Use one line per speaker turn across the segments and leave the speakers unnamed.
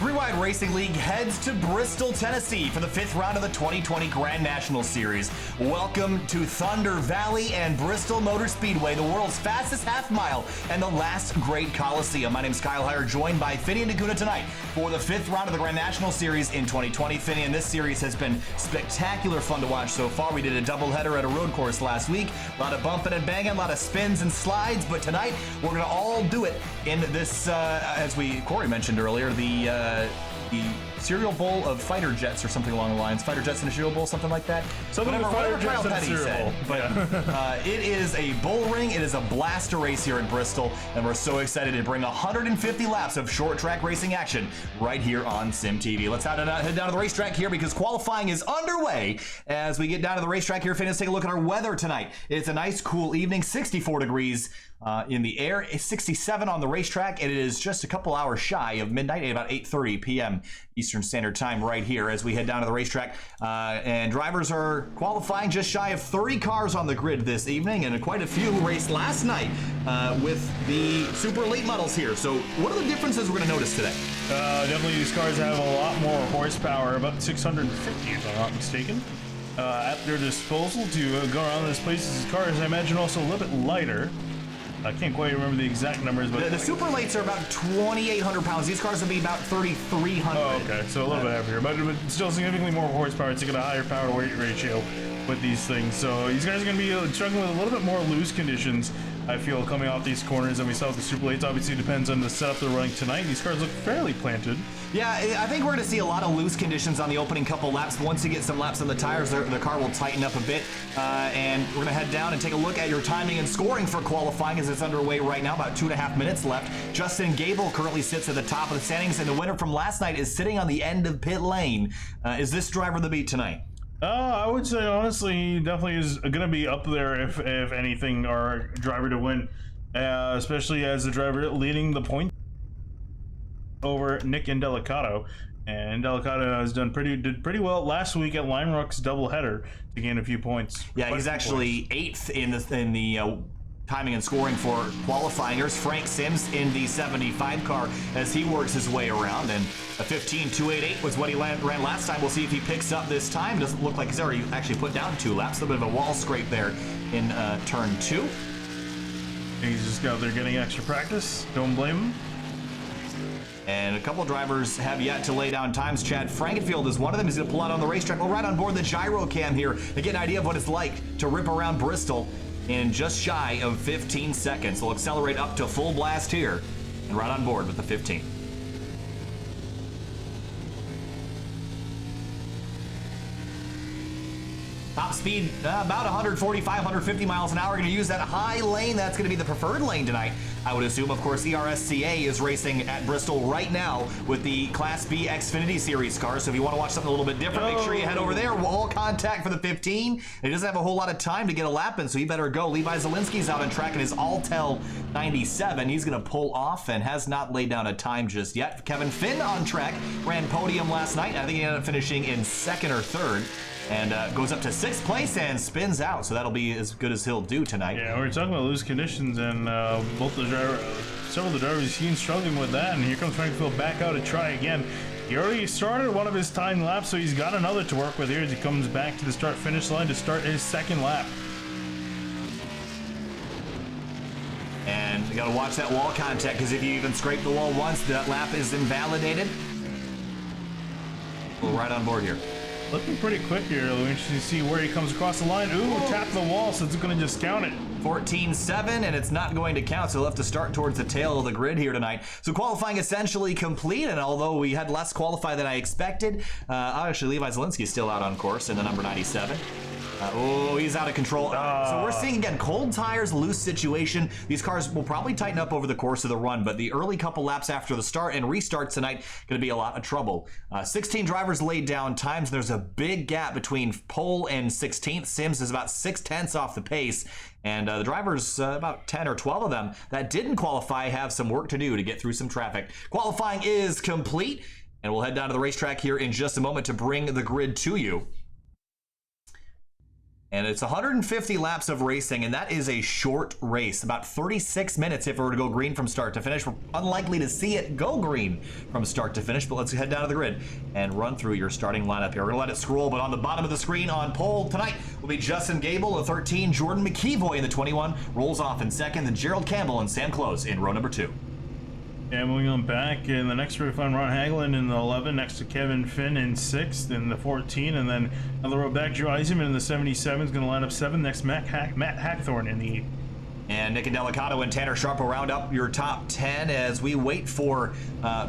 Three-Wide Racing League heads to Bristol, Tennessee for the 5th round of the 2020 Grand National Series. Welcome to Thunder Valley and Bristol Motor Speedway, the world's fastest half mile and the Last Great Colosseum. My name's Kyle Heyer, joined by Finney and Naguna tonight for the 5th round of the Grand National Series in 2020. Finney, and this series has been spectacular fun to watch so far. We did a doubleheader at a road course last week. A lot of bumping and banging, a lot of spins and slides, but tonight we're going to all do it in this, as Corey mentioned earlier, the cereal bowl of fighter jets or something along the lines. Fighter jets in a cereal bowl, something like that.
Whatever
Kyle Petty said. But it is a bull ring. It is a blaster race here in Bristol, and we're so excited to bring 150 laps of short track racing action right here on Sim TV. Let's head down to the racetrack here because qualifying is underway. As we get down to the racetrack here, let's take a look at our weather tonight. It's a nice cool evening, 64 degrees in the air, 67 on the racetrack, and it is just a couple hours shy of midnight at about 8:30 p.m. Eastern Standard Time right here as we head down to the racetrack. And drivers are qualifying just shy of 30 cars on the grid this evening, and quite a few raced last night with the super elite models here. So what are the differences we're going to notice today?
Definitely these cars have a lot more horsepower, about 650 if I'm not mistaken, at their disposal to go around this place. These cars, I imagine, also a little bit lighter. I can't quite remember the exact numbers, but
the super lights are about 2,800 pounds. These cars will be about 3,300.
Oh, okay, so a little bit heavier, but still significantly more horsepower. It's got a higher power to weight ratio with these things. So these guys are going to be struggling with a little bit more loose conditions, I feel, coming off these corners than we saw with the super lights. Obviously, it depends on the setup they're running tonight. These cars look fairly planted.
Yeah, I think we're going to see a lot of loose conditions on the opening couple laps. Once you get some laps on the tires, the car will tighten up a bit. And we're going to head down and take a look at your timing and scoring for qualifying as it's underway right now. About 2.5 minutes left. Justin Gable currently sits at the top of the standings, and the winner from last night is sitting on the end of pit lane. Is this driver the beat tonight?
I would say, honestly, he definitely is going to be up there, if anything, our driver to win. Especially as the driver leading the point over Nick Indelicato. And Indelicato has did pretty well last week at Lime Rock's doubleheader to gain a few points. Yeah,
he's actually 8th in the timing and scoring for qualifyingers. Frank Sims in the 75 car as he works his way around, and a 15.288 was what he ran last time. We'll see if he picks up this time. Doesn't look like he's already actually put down 2 laps. A bit of a wall scrape there in turn 2.
He's just out there getting extra practice. Don't blame him.
And a couple drivers have yet to lay down times. Chad Frankenfield is one of them. He's going to pull out on the racetrack. We'll ride on board the gyro cam here to get an idea of what it's like to rip around Bristol in just shy of 15 seconds. We'll accelerate up to full blast here and ride on board with the 15. Top speed about 145, 150 miles an hour. We're going to use that high lane. That's going to be the preferred lane tonight, I would assume. Of course, ERSCA is racing at Bristol right now with the Class B Xfinity Series cars. So if you want to watch something a little bit different, make sure you head over there. Wall contact for the 15. He doesn't have a whole lot of time to get a lap in, so he better go. Levi Zielinski's out on track in his Altel 97. He's going to pull off and has not laid down a time just yet. Kevin Finn on track, ran podium last night. I think he ended up finishing in 2nd or 3rd. And goes up to 6th place and spins out, so that'll be as good as he'll do tonight.
Yeah, we're talking about loose conditions, and several of the drivers seen struggling with that, and here comes Frankenfield back out to try again. He already started one of his timed laps, so he's got another to work with here as he comes back to the start-finish line to start his 2nd lap.
And you gotta watch that wall contact, because if you even scrape the wall once, that lap is invalidated. We'll ride on board here.
Looking pretty quick here. It'll be interesting to see where he comes across the line. Ooh, tap the wall, so it's going to discount it.
14.7, and it's not going to count, so he'll have to start towards the tail of the grid here tonight. So qualifying essentially complete, and although we had less qualify than I expected, actually Levi Zielinski is still out on course in the number 97. Oh, he's out of control. So we're seeing, again, cold tires, loose situation. These cars will probably tighten up over the course of the run, but the early couple laps after the start and restart tonight going to be a lot of trouble. 16 drivers laid down times. There's a big gap between pole and 16th. Sims is about 6/10 off the pace, and the drivers, about 10 or 12 of them that didn't qualify, have some work to do to get through some traffic. Qualifying is complete, and we'll head down to the racetrack here in just a moment to bring the grid to you. And it's 150 laps of racing, and that is a short race. About 36 minutes if it were to go green from start to finish. We're unlikely to see it go green from start to finish, but let's head down to the grid and run through your starting lineup here. We're gonna let it scroll, but on the bottom of the screen on pole tonight will be Justin Gable in 13, Jordan McKeevoy in the 21, rolls off in second, then Gerald Campbell and Sam Close in row number 2.
And moving on back in the next row, we find Ron Hagelin in the 11, next to Kevin Finn in 6th in the 14, and then another row back, Joe Eisenman in the 77 is going to line up 7th, next Matt Hackthorne in the 8th.
And Nick and Delicato and Tanner Sharp will round up your top 10 as we wait for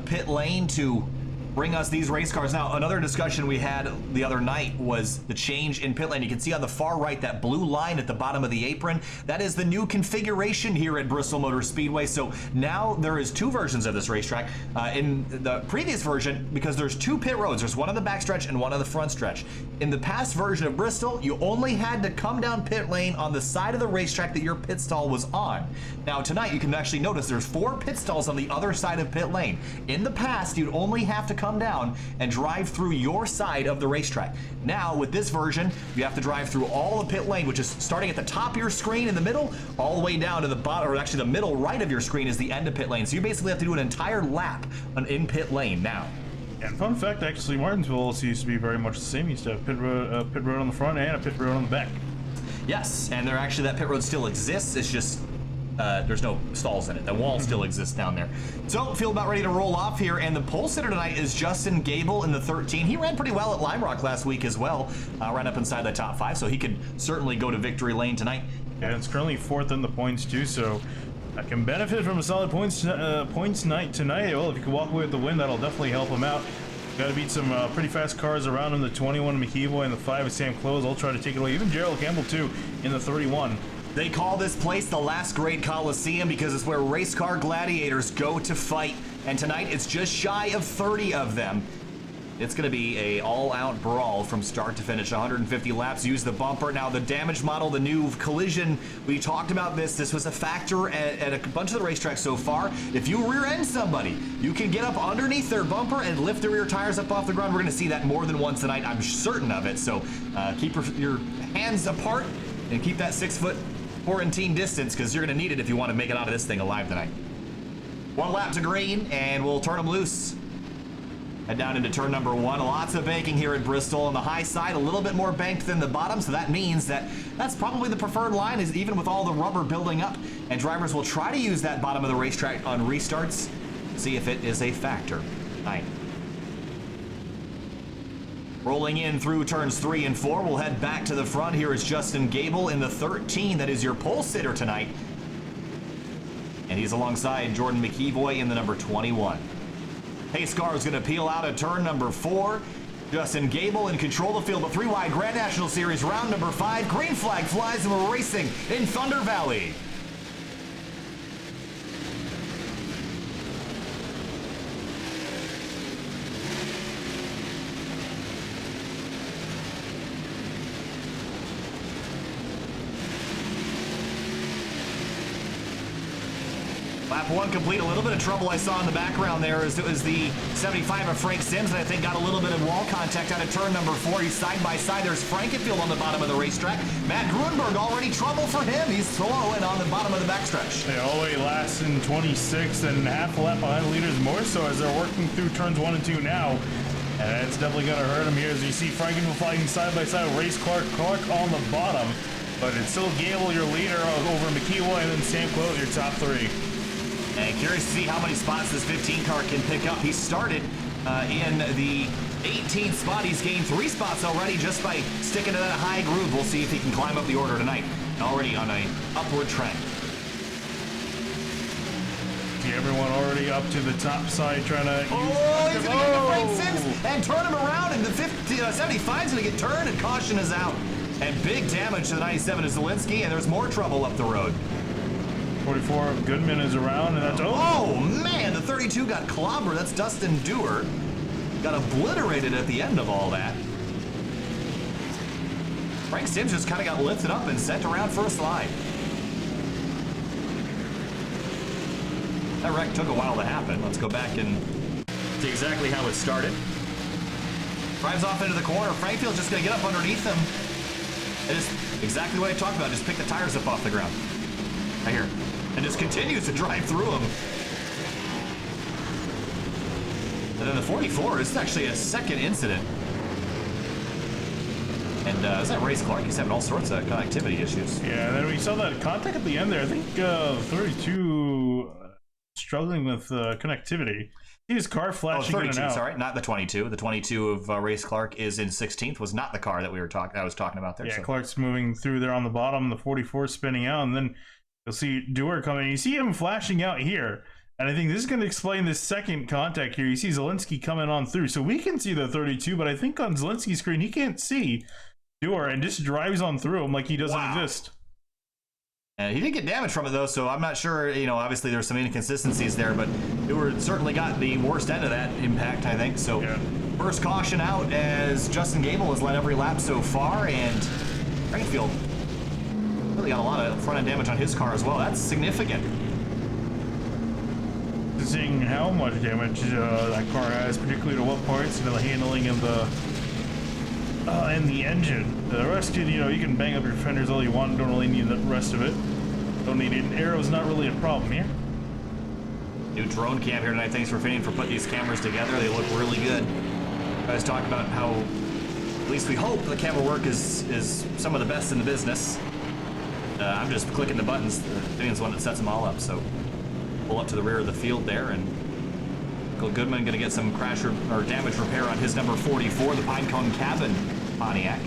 pit lane to bring us these race cars. Now, another discussion we had the other night was the change in pit lane. You can see on the far right that blue line at the bottom of the apron. That is the new configuration here at Bristol Motor Speedway. So now there is 2 versions of this racetrack. In the previous version, because there's 2 pit roads, there's one on the back stretch and one on the front stretch. In the past version of Bristol, you only had to come down pit lane on the side of the racetrack that your pit stall was on. Now tonight, you can actually notice there's 4 pit stalls on the other side of pit lane. In the past, you'd only have to come down and drive through your side of the racetrack. Now with this version, you have to drive through all the pit lane, which is starting at the top of your screen in the middle, all the way down to the bottom, or actually the middle right of your screen is the end of pit lane. So you basically have to do an entire lap in pit lane now.
And fun fact, actually, Martinsville used to be very much the same. You used to have pit road on the front and a pit road on the back.
Yes, and there actually that pit road still exists. It's just there's no stalls in it. The wall still exists down there. So feel about ready to roll off here, and the pole sitter tonight is Justin Gable in the 13. He ran pretty well at Lime Rock last week as well. Ran up inside the top 5, so he could certainly go to victory lane tonight.
Yeah, it's currently 4th in the points too, so I can benefit from a solid points night tonight. Well, if you can walk away with the win, that'll definitely help him out. Got to beat some pretty fast cars around him. The 21 McKeevoy and the 5 is Sam Close. I'll try to take it away. Even Gerald Campbell too in the 31.
They call this place the Last Great Colosseum because it's where race car gladiators go to fight. And tonight it's just shy of 30 of them. It's going to be a all-out brawl from start to finish. 150 laps, use the bumper. Now the damage model, the new collision, we talked about this. This was a factor at a bunch of the racetracks so far. If you rear-end somebody, you can get up underneath their bumper and lift the rear tires up off the ground. We're going to see that more than once tonight. I'm certain of it. So keep your hands apart and keep that 6-foot quarantine distance because you're going to need it if you want to make it out of this thing alive tonight. 1 lap to green, and we'll turn them loose. Head down into turn number 1. Lots of banking here at Bristol. On the high side, a little bit more banked than the bottom, so that means that's probably the preferred line, is even with all the rubber building up. And drivers will try to use that bottom of the racetrack on restarts, see if it is a factor tonight. Rolling in through turns 3 and 4, we'll head back to the front. Here is Justin Gable in the 13. That is your pole sitter tonight. And he's alongside Jordan McKeevoy in the number 21. Pace car is going to peel out at turn number 4. Justin Gable in control of the field. The 3-wide Grand National Series round number 5. Green flag flies and we're racing in Thunder Valley. Lap 1 complete. A little bit of trouble I saw in the background there as it was the 75 of Frank Sims that I think got a little bit of wall contact out of turn number 4. He's side by side. There's Frankenfield on the bottom of the racetrack. Matt Grunberg already trouble for him. He's slow and on the bottom of the backstretch.
They always last in 26 and half a lap behind leaders, more so as they're working through turns 1 and 2 now. And it's definitely going to hurt him here as you see Frankenfield fighting side by side with Race Clark on the bottom. But it's still Gable, your leader, over McKeevoy, and then Sam Close, your top 3.
And curious to see how many spots this 15 car can pick up. He started in the 18th spot. He's gained 3 spots already just by sticking to that high groove. We'll see if he can climb up the order tonight. And already on an upward trend.
See everyone already up to the top side trying to use...
Oh, he's going to get the Frank Sims and turn him around. And the 75 is going to get turned and caution is out. And big damage to the 97 is Zielinski, and there's more trouble up the road.
44 of Goodman is around, and that's...
Oh, man, the 32 got clobbered. That's Dustin Dewar. Got obliterated at the end of all that. Frank Sims just kind of got lifted up and sent around for a slide. That wreck took a while to happen. Let's go back and see exactly how it started. Drives off into the corner. Frankfield's just going to get up underneath him and just Exactly what I talked about. Just pick the tires up off the ground. Right here. And just continues to drive through them. And then the 44 is actually a second incident. And is that Race Clark? He's having all sorts of connectivity issues.
Yeah, and then we saw that contact at the end there. I think 32 struggling with connectivity. See his car flashing in and out.
Sorry, not the 22. The 22 of Race Clark is in 16th. Was not the car that I was talking about there.
Yeah,
so.
Clark's moving through there on the bottom. The 44 spinning out, and then you'll see Dewar coming. You see him flashing out here. And I think this is going to explain this second contact here. You see Zelensky coming on through. So we can see the 32, but I think on Zelensky's screen, he can't see Dewar and just drives on through him like he doesn't exist.
He didn't get damage from it, though, so I'm not sure. You know, obviously there's some inconsistencies there, but Dewar certainly got the worst end of that impact, I think. So first caution out as Justin Gable has led every lap so far, and Springfield really got a lot of front-end damage on his car as well. That's significant.
Seeing how much damage that car has, particularly to what parts, the handling and the engine. The rest, you can bang up your fenders all you want. Don't really need the rest of it. Don't need it. Aero's not really a problem here.
New drone cam here tonight. Thanks for putting these cameras together. They look really good. You guys talked about how, at least we hope, the camera work is some of the best in the business. I'm just clicking the buttons. The Finian's the one that sets them all up. So pull up to the rear of the field there, and Michael Goodman going to get some crash or damage repair on his number 44, the Pinecone Cabin Pontiac.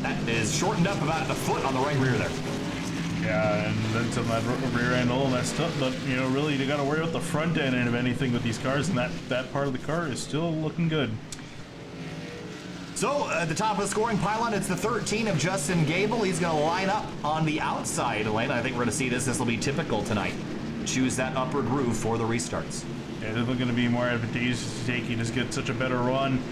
That is shortened up about a foot on the right rear there.
Yeah, and then some of that rear end all messed up, but really you got to worry about the front end of anything with these cars, and that part of the car is still looking good.
So at the top of the scoring pylon, it's the 13 of Justin Gable. He's going to line up on the outside lane. I think we're going to see this. This will be typical tonight. Choose that upper groove for the restarts.
Yeah, it's going to be more advantageous to take. You just get such a better run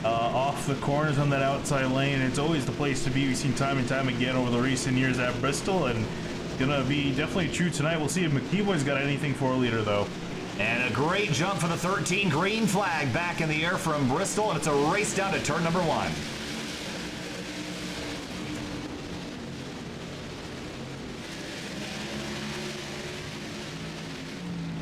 off the corners on that outside lane. It's always the place to be. We've seen time and time again over the recent years at Bristol, and going to be definitely true tonight. We'll see if McKeeboy's got anything for a leader, though.
And a great jump for the 13, green flag back in the air from Bristol, and it's a race down to turn number 1.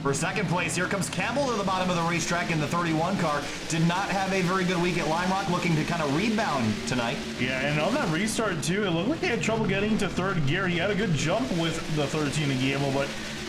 For second place, here comes Campbell to the bottom of the racetrack in the 31 car. Did not have a very good week at Lime Rock, looking to kind of rebound tonight.
Yeah, and on that restart, too, it looked like he had trouble getting to third gear. He had a good jump with the 13 of Gamble, but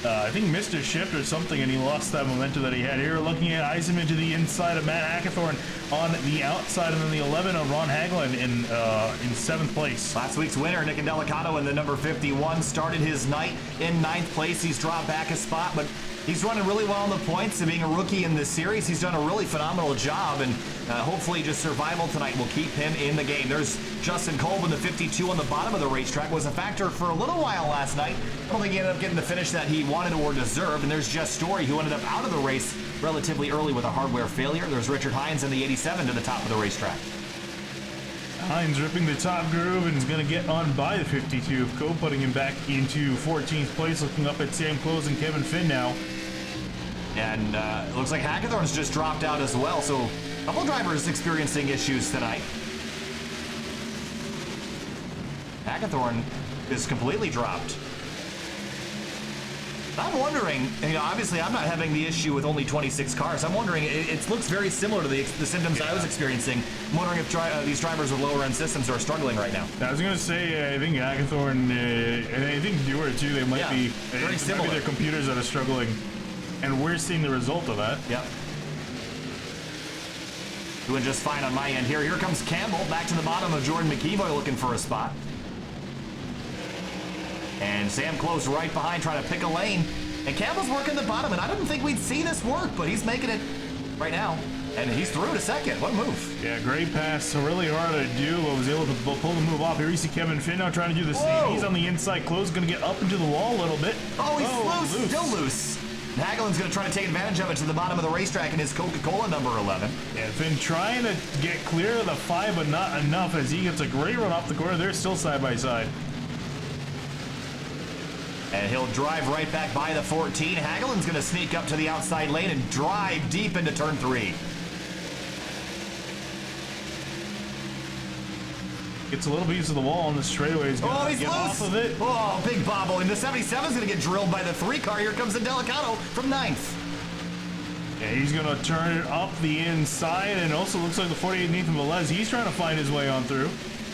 I think missed a shift or something, and he lost that momentum that he had here. Looking at Eisenman to the inside of Matt Hackathorn on the outside, and then the 11 of Ron Hagelin in 7th place.
Last week's winner, Nick Indelicato, in the number 51, started his night in 9th place. He's dropped back a spot, but he's running really well on the points, and being a rookie in this series, he's done a really phenomenal job, and hopefully just survival tonight will keep him in the game. There's Justin Colvin, the 52 on the bottom of the racetrack, was a factor for a little while last night. I don't think he ended up getting the finish that he wanted or deserved, and there's Jess Story, who ended up out of the race relatively early with a hardware failure. There's Richard Hines in the 87 to the top of the racetrack.
Hines ripping the top groove and is going to get on by the 52 of Coe, putting him back into 14th place, looking up at Sam Close and Kevin Finn now.
And it looks like Hackathorn's just dropped out as well, so a couple drivers experiencing issues tonight. Hackathorn is completely dropped. I'm wondering, obviously I'm not having the issue with only 26 cars. I'm wondering, it looks very similar to the symptoms I was experiencing. I'm wondering if these drivers with lower end systems are struggling right now.
I was going to say, I think Hackathorn, and I think Dewar too, they might be
very similar.
Maybe their computers that are struggling, and we're seeing the result of that.
Yep. Doing just fine on my end here. Here comes Campbell back to the bottom of Jordan McKeeboy looking for a spot. And Sam Close right behind trying to pick a lane. And Campbell's working the bottom, and I didn't think we'd see this work, but he's making it right now. And he's through to second. What a move.
Yeah, great pass. So really hard to do, but was able to pull the move off. Here you see Kevin Finn now trying to do the same. He's on the inside. Close going to get up into the wall a little bit.
Oh, he's loose. Still loose. Hagelin's going to try to take advantage of it to the bottom of the racetrack in his Coca-Cola number 11.
Yeah, Finn trying to get clear of the 5, but not enough as he gets a great run off the corner. They're still side by side.
And he'll drive right back by the 14. Hagelin's going to sneak up to the outside lane and drive deep into turn 3.
Gets a little piece of the wall on the straightaway. He's gonna
he's
get
loose.
off of it.
Oh, big bobble. And the 77 is going to get drilled by the 3 car. Here comes the Delicato from 9th.
Yeah, he's gonna turn it up the inside, and also looks like the 48 Nathan Velez. He's trying to find his way on through.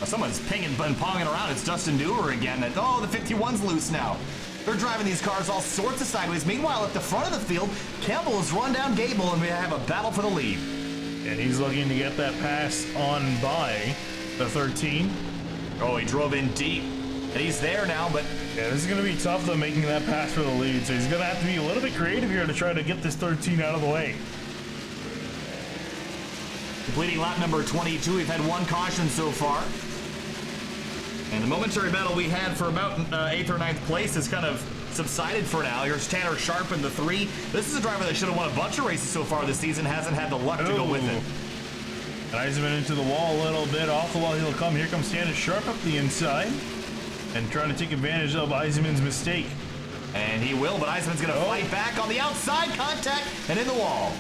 Someone's pinging and ponging around. It's Dustin Dewar again. Oh, the 51's loose now. They're driving these cars all sorts of sideways. Meanwhile, at the front of the field, Campbell has run down Gable, and we have a battle for the lead.
And he's looking to get that pass on by the 13.
Oh, he drove in deep. And he's there now, but
Yeah, this is going to be tough, though, making that pass for the lead. So he's going to have to be a little bit creative here to try to get this 13 out of the way.
completing lap number 22. We've had 1 caution so far. And the momentary battle we had for about 8th or 9th place has kind of subsided for now. Here's Tanner Sharp in the 3. This is a driver that should have won a bunch of races so far this season. Hasn't had the luck to go with it.
Eisman into the wall a little bit. Off the wall he'll come. Here comes Tanner Sharp up the inside. And trying to take advantage of Eisman's mistake.
And he will, but Eisman's going to fight back on the outside, contact, and in the wall.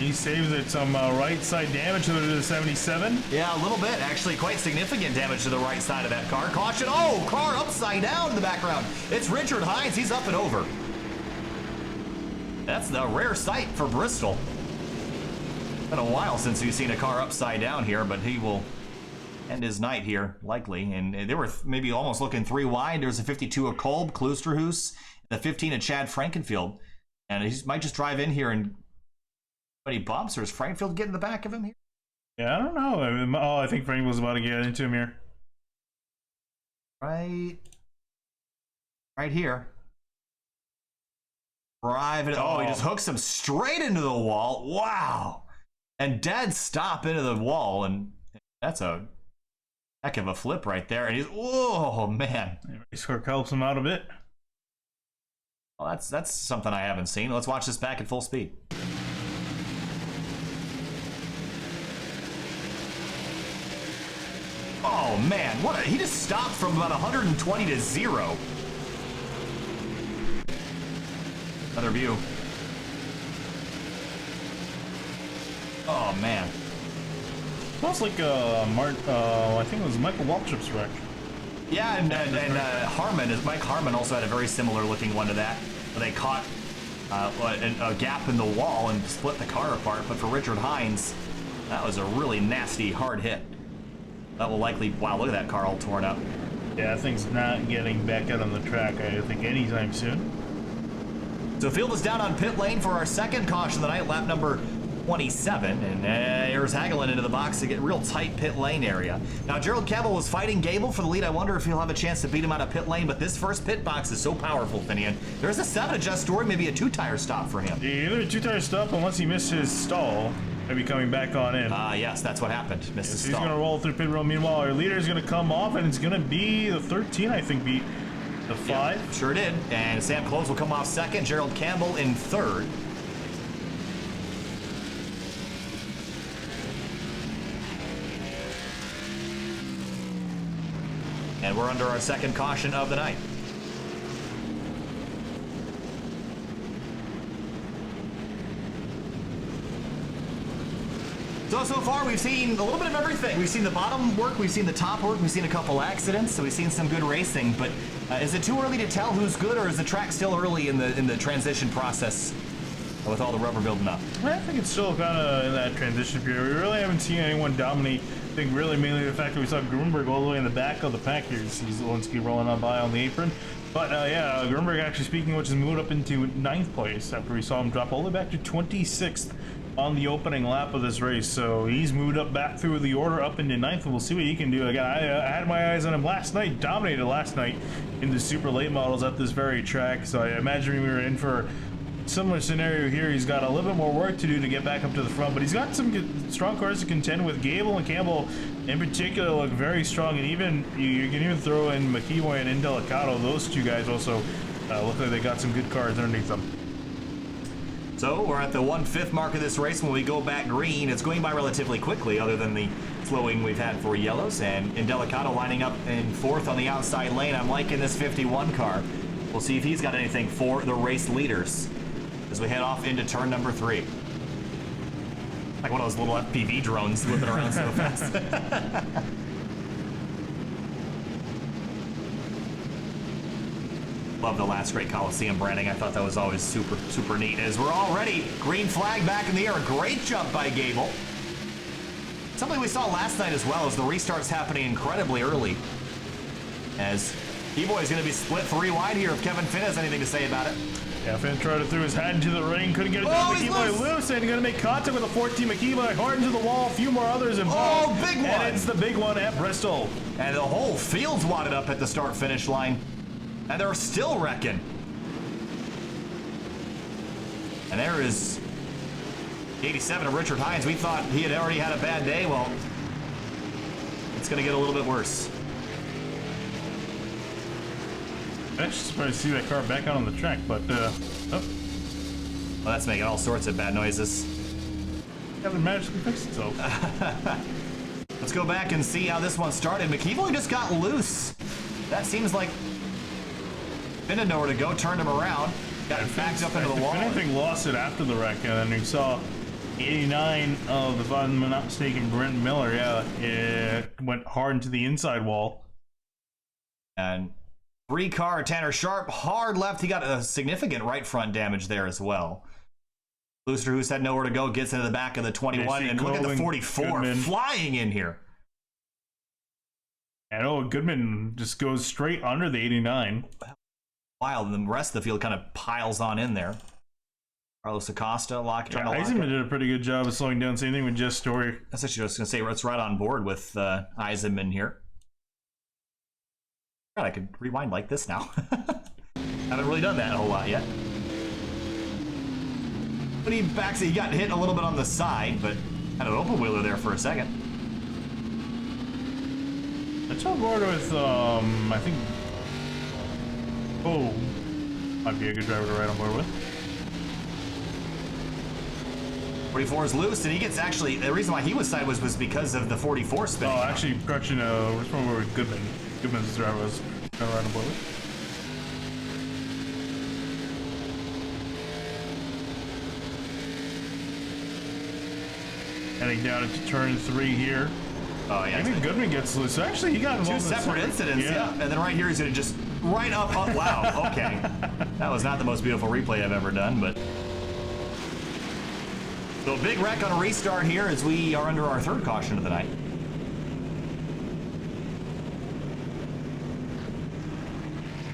He saves it. Some right side damage to the 77.
Yeah, a little bit. Actually, quite significant damage to the right side of that car. Caution. Oh, car upside down in the background. It's Richard Hines. He's up and over. That's a rare sight for Bristol. Been a while since we've seen a car upside down here, but he will end his night here, likely. And they were maybe almost looking 3 wide. There's a 52 of Kolb, Kloosterhuis, and the 15 of Chad Frankenfield. And he might just drive in here and... But he bumps, or is Frankenfield getting the back of him here?
Yeah, I don't know. Oh, I think Frank was about to get into him here.
Right here. Driving. Oh, he just hooks him straight into the wall. Wow. And dead stop into the wall, and that's a heck of a flip right there. And he's, oh man.
Racecourt helps him out a bit.
Well, that's something I haven't seen. Let's watch this back at full speed. Oh man, he just stopped from about 120 to 0. Another view. Oh man.
Almost like I think it was Michael Waltrip's wreck.
Yeah, and Mike Harmon also had a very similar looking one to that. Where they caught a gap in the wall and split the car apart. But for Richard Hines, that was a really nasty, hard hit. That will likely, wow, look at that car all torn up.
Yeah, that thing's not getting back out on the track, I think, anytime soon.
So field is down on pit lane for our second caution of the night, lap number 27. And here's Hagelin into the box to get real tight pit lane area. Now, Gerald Campbell was fighting Gable for the lead. I wonder if he'll have a chance to beat him out of pit lane, but this first pit box is so powerful, Finian. There's a 7 adjust story, maybe a 2-tire stop for him.
Either a 2-tire stop, unless he missed his stall. Maybe coming back on in.
Yes, that's what happened. Mrs.
He's going to roll through pit road. Meanwhile, our leader is going to come off, and it's going to be the 13, I think, beat the 5.
Yeah, sure did. And Sam Close will come off second. Gerald Campbell in third. And we're under our second caution of the night. So far we've seen a little bit of everything. We've seen the bottom work, we've seen the top work, we've seen a couple accidents, so we've seen some good racing. But is it too early to tell who's good, or is the track still early in the transition process with all the rubber building up?
I think it's still kind of in that transition period. We really haven't seen anyone dominate. I think really mainly the fact that we saw Grunberg all the way in the back of the pack here. He's Zelensky rolling on by on the apron. But yeah, Grunberg actually speaking, which has moved up into 9th place after we saw him drop all the way back to 26th on the opening lap of this race. So he's moved up back through the order up into 9th, and we'll see what he can do. Again, I had my eyes on him last night, dominated last night in the super late models at this very track. So I imagine we were in for a similar scenario here. He's got a little bit more work to do to get back up to the front, but he's got some good, strong cars to contend with. Gable and Campbell in particular look very strong, and even you can even throw in McKeown and Indelicato. Those two guys also look like they got some good cars underneath them.
So we're at the 1/5 mark of this race. When we go back green, it's going by relatively quickly, other than the slowing we've had for yellows. And Indelicato lining up in 4th on the outside lane. I'm liking this 51 car. We'll see if he's got anything for the race leaders as we head off into turn number 3. Like one of those little FPV drones whipping around so fast. Love the Last Great Colosseum branding. I thought that was always super, super neat. As we're already green flag back in the air. A great jump by Gable. Something we saw last night as well is the restarts happening incredibly early. As T-Boy is going to be split 3 wide here if Kevin Finn has anything to say about it.
Yeah, Finn tried to throw his hat into the ring, couldn't get it down. McKeeboy loose, and going to make contact with a 14 McKeeboy, hard into the wall, a few more others involved.
Oh, big one!
And it's the big one at Bristol.
And the whole field's wadded up at the start-finish line. And they're still wrecking. And there is 87 of Richard Hines. We thought he had already had a bad day. Well, it's going to get a little bit worse.
I'm actually surprised to see that car back out on the track, but, oh.
Well, that's making all sorts of bad noises.
Haven't magically fixed itself.
Let's go back and see how this one started. McKeeboy just got loose. That seems like Finn had nowhere to go, turned him around, got it backed up into the wall.
If anything, lost it after the wreck, and then we saw 89 of, if I'm not mistaken, Brent Miller, it went hard into the inside wall.
And 3-car Tanner Sharp, hard left. He got a significant right front damage there as well. Looster, who's had nowhere to go, gets into the back of the 21, and look at the 44
Goodman
flying in here.
And Goodman just goes straight under the 89.
Wild, and the rest of the field kind of piles on in there. Carlos Acosta trying to lock
Eisenman
it.
did a pretty good job of slowing down. Same thing with Jess Story.
That's actually what I was going to say. It's right on board with Eisenman here. God, I could rewind like this now. Haven't really done that a whole lot yet. But he backs it. He got hit a little bit on the side, but had an open wheeler there for a second.
It's on board with, I think, might be a good driver to ride on board with.
44 is loose, and he gets actually, the reason why he was sideways was because of the 44 spinning.
Oh, actually, correction, which one were we? Goodman. Goodman's driver was trying to ride on board with. Heading down into turn 3 here.
Oh, yeah.
Maybe Goodman gets loose. So actually, he got involved
Two separate incidents, yeah. And then right here, he's going to just right up. Oh, wow, okay. That was not the most beautiful replay I've ever done, but. So big wreck on a restart here as we are under our 3rd caution of the night.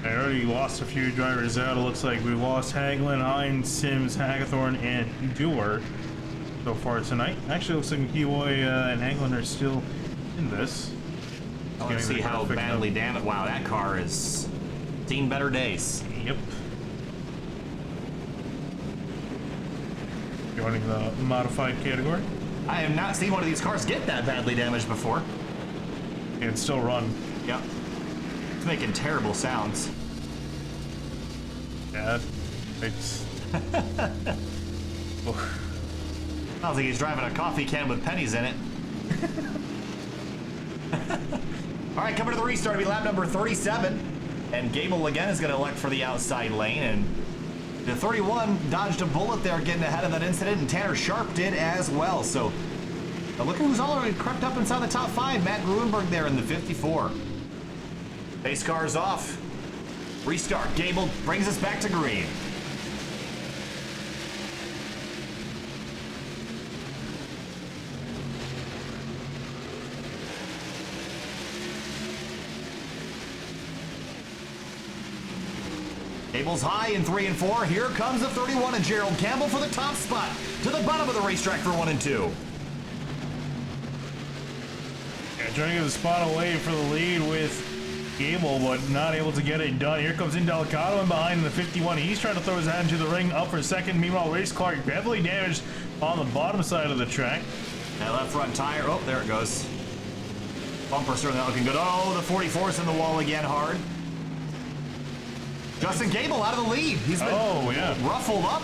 I already lost a few drivers out. It looks like we've lost Hagelin, Hines, Sims, Hagathorn, and Dewar so far tonight. Actually, looks like McKeeboy and Hagelin are still in this.
I want to see how badly damaged. Wow, that car has seen better days.
Yep. Joining the modified category.
I have not seen one of these cars get that badly damaged before.
And still run.
Yep. It's making terrible sounds.
Yeah, it's...
Sounds like he's driving a coffee can with pennies in it. All right, coming to the restart, it'll be lap number 37. And Gable again is going to elect for the outside lane. And the 31 dodged a bullet there getting ahead of that incident, and Tanner Sharp did as well. So look at who's already crept up inside the top 5. Matt Gruenberg there in the 54. Pace car's off. Restart. Gable brings us back to green. Gable's high in 3 and 4. Here comes the 31 and Gerald Campbell for the top spot. To the bottom of the racetrack for 1 and 2.
Yeah, trying to get the spot away for the lead with Gable, but not able to get it done. Here comes in Delicado in behind in the 51. He's trying to throw his hat into the ring, up for second. Meanwhile, Race Clark heavily damaged on the bottom side of the track.
That left front tire. Oh, there it goes. Bumper certainly not looking good. Oh, the 44's in the wall again hard. Justin Gable out of the lead. He's been ruffled up.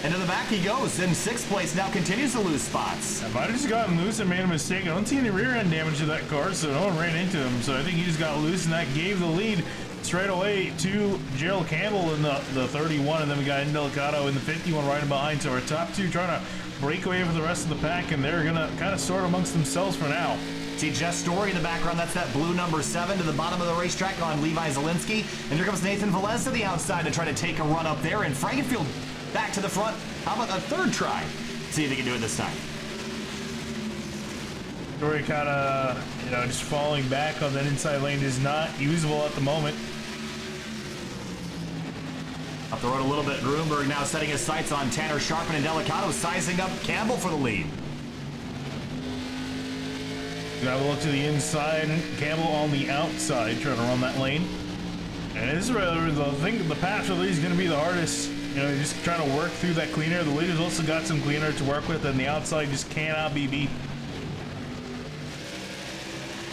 And to the back he goes. In 6th place now, continues to lose spots.
I might have just gotten loose and made a mistake. I don't see any rear end damage to that car, so no one ran into him. So I think he just got loose, and that gave the lead straight away to Gerald Campbell in the 31, and then we got Indelicato in the 51 right behind. So our top two trying to break away for the rest of the pack, and they're gonna kind of sort amongst themselves for now.
See Jess Story in the background. That's that blue number 7 to the bottom of the racetrack on Levi Zielinski. And here comes Nathan Velez to the outside to try to take a run up there. And Frankenfield back to the front. How about a third try? See if he can do it this time.
Story kind of, just falling back on that inside lane is not usable at the moment.
Up the road a little bit. Grunberg now setting his sights on Tanner Sharpen and Delicato, sizing up Campbell for the lead.
Now we'll look to the inside, Campbell on the outside, trying to run that lane. And this is rather the pass for the lead is going to be the hardest. Just trying to work through that clean air. The leader's also got some clean air to work with, and the outside just cannot be beat.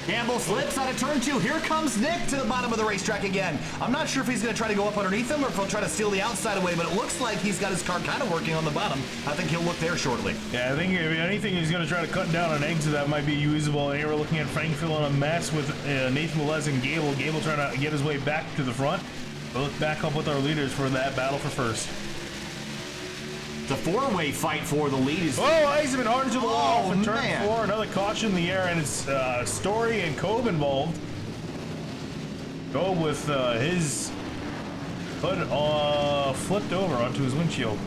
Campbell slips out of turn 2. Here comes Nick to the bottom of the racetrack again. I'm not sure if he's going to try to go up underneath him or if he'll try to steal the outside away, but it looks like he's got his car kind of working on the bottom. I think he'll look there shortly. Yeah,
I think if anything, he's going to try to cut down an exit that might be usable. And here we're looking at Frankfield in a mess with Nathan Velez and Gable. Gable trying to get his way back to the front. We'll look back up with our leaders for that battle for first.
The four-way fight for the lead is...
Oh, Eisenman hard to the wall for turn 4. Another caution in the air, and it's Story and Cobe involved. Cobe with his hood flipped over onto his windshield.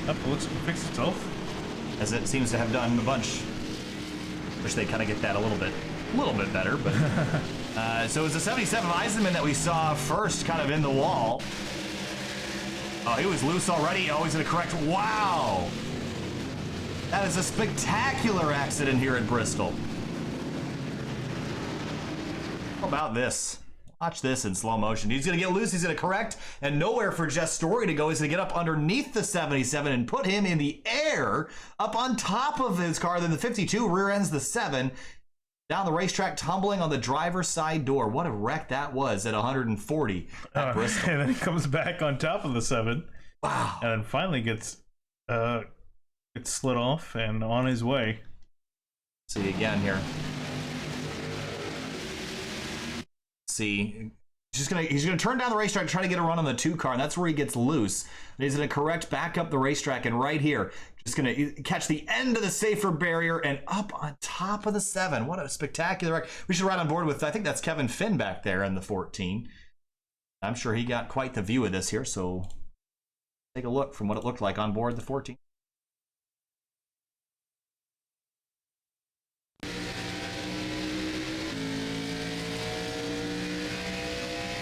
Up, it looks like it fixed itself.
As it seems to have done a bunch. Wish they kind of get that a little bit better, but... so it was the 77 Eisenman that we saw first kind of in the wall. Oh, he was loose already. Oh, he's going to correct. Wow. That is a spectacular accident here at Bristol. How about this? Watch this in slow motion. He's going to get loose. He's going to correct. And nowhere for Jess Story to go. He's going to get up underneath the 77 and put him in the air up on top of his car. Then the 52 rear ends the 7. Down the racetrack, tumbling on the driver's side door. What a wreck that was at 140 at Bristol.
And then he comes back on top of the 7.
Wow.
And then finally gets slid off and on his way.
See again here. See, he's gonna turn down the racetrack and try to get a run on the 2 car, and that's where he gets loose. And he's gonna correct back up the racetrack, and right here, just gonna catch the end of the safer barrier and up on top of the 7. What a spectacular wreck. We should ride on board with, I think that's Kevin Finn back there in the 14. I'm sure he got quite the view of this here, so take a look from what it looked like on board the 14.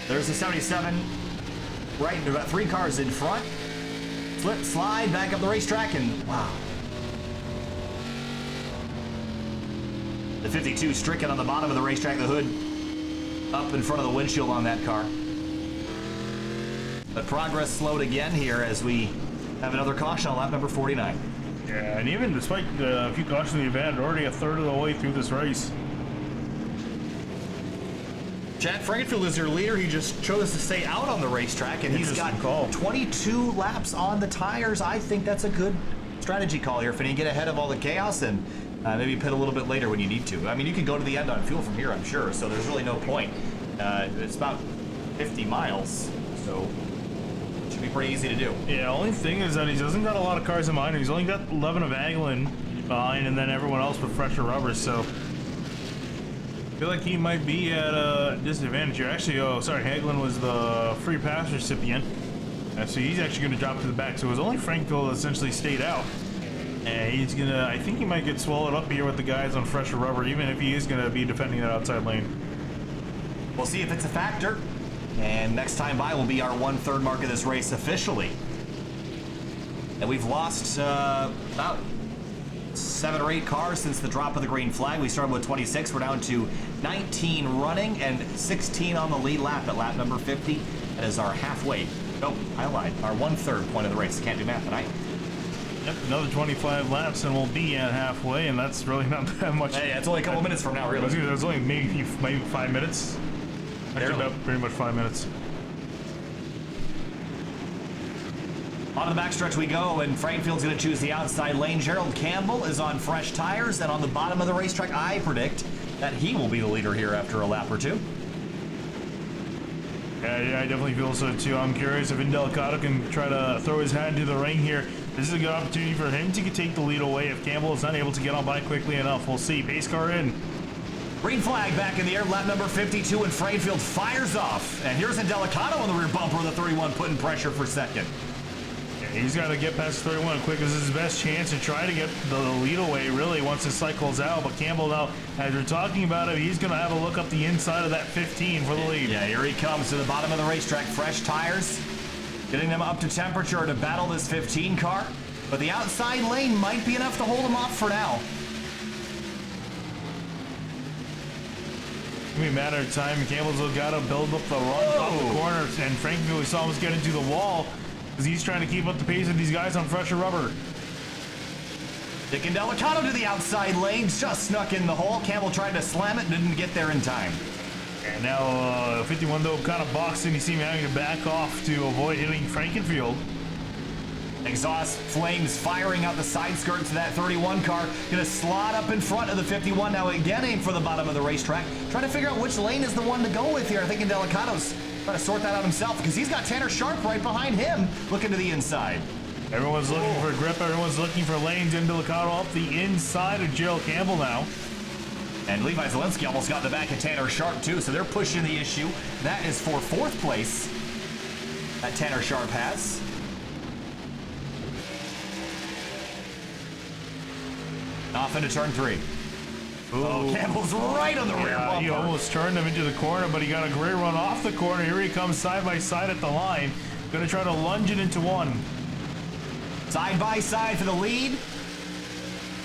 There's the 77, right, about 3 cars in front. Flip, slide, back up the racetrack, and wow. The 52 stricken on the bottom of the racetrack, the hood up in front of the windshield on that car. But progress slowed again here as we have another caution on lap number 49.
Yeah, and even despite a few cautions in the event, already a third of the way through this race.
Chad Frankenfield is your leader. He just chose to stay out on the racetrack, and he's got 22 laps on the tires. I think that's a good strategy call here. If you get ahead of all the chaos, and maybe pit a little bit later when you need to. I mean, you can go to the end on fuel from here, I'm sure, so there's really no point. It's about 50 miles, so it should be pretty easy to do.
Yeah, only thing is that he doesn't got a lot of cars in mind. He's only got 11 of Aglin behind, and then everyone else with fresher rubbers, so... I feel like he might be at a disadvantage here. Actually, Hagelin was the free pass recipient. So he's actually going to drop to the back. So it was only Frankville that essentially stayed out. And he's going to, I think he might get swallowed up here with the guys on fresher rubber, even if he is going to be defending that outside lane.
We'll see if it's a factor. And next time by will be our 1/3 mark of this race officially. And we've lost about 7 or 8 cars since the drop of the green flag. We started with 26. We're down to 19 running and 16 on the lead lap at lap number 50. That is our halfway. Oh, I lied. Our 1/3 point of the race. Can't do math tonight.
Yep, another 25 laps and we'll be at halfway, and that's really not that much.
Hey, it's only a couple minutes from now, really.
It was only maybe 5 minutes. Actually, about pretty much 5 minutes.
On the backstretch we go, and Frankfield's going to choose the outside lane. Gerald Campbell is on fresh tires, and on the bottom of the racetrack, I predict that he will be the leader here after a lap or two.
Yeah, I definitely feel so too. I'm curious if Indelicato can try to throw his hat into the ring here. This is a good opportunity for him to take the lead away if Campbell is not able to get on by quickly enough. We'll see. Pace car in.
Green flag back in the air, lap number 52, and Frankfield fires off. And here's Indelicato on the rear bumper of the 31, putting pressure for second.
He's got to get past 31 quick. This is his best chance to try to get the lead away, really, once his cycle's out. But Campbell now, as we're talking about it, he's going to have a look up the inside of that 15 for the lead.
Yeah, here he comes to the bottom of the racetrack. Fresh tires, getting them up to temperature to battle this 15 car. But the outside lane might be enough to hold him off for now.
It's going to be a matter of time. Campbell's got to build up the run off the corner. And Frankfield, we saw him get into the wall, because he's trying to keep up the pace of these guys on fresher rubber.
Dick Indelicato to the outside lane, just snuck in the hole. Campbell tried to slam it, didn't get there in time.
And now 51 though kind of boxed in. You see him having to back off to avoid hitting Frankenfield.
Exhaust flames firing out the side skirts of that 31 car. Gonna slot up in front of the 51. Now again aim for the bottom of the racetrack. Trying to figure out which lane is the one to go with here. I think Indelicato's trying to sort that out himself, because he's got Tanner Sharp right behind him looking to the inside.
Everyone's looking for grip. Everyone's looking for lanes. Indelicato up the inside of Gerald Campbell now.
And Levi Zielinski almost got in the back of Tanner Sharp too, so they're pushing the issue. That is for 4th place that Tanner Sharp has. Off into turn 3. Oh, Campbell's right on the rear bumper.
He almost turned him into the corner, but he got a great run off the corner. Here he comes side by side at the line. Gonna try to lunge it into one.
Side by side for the lead.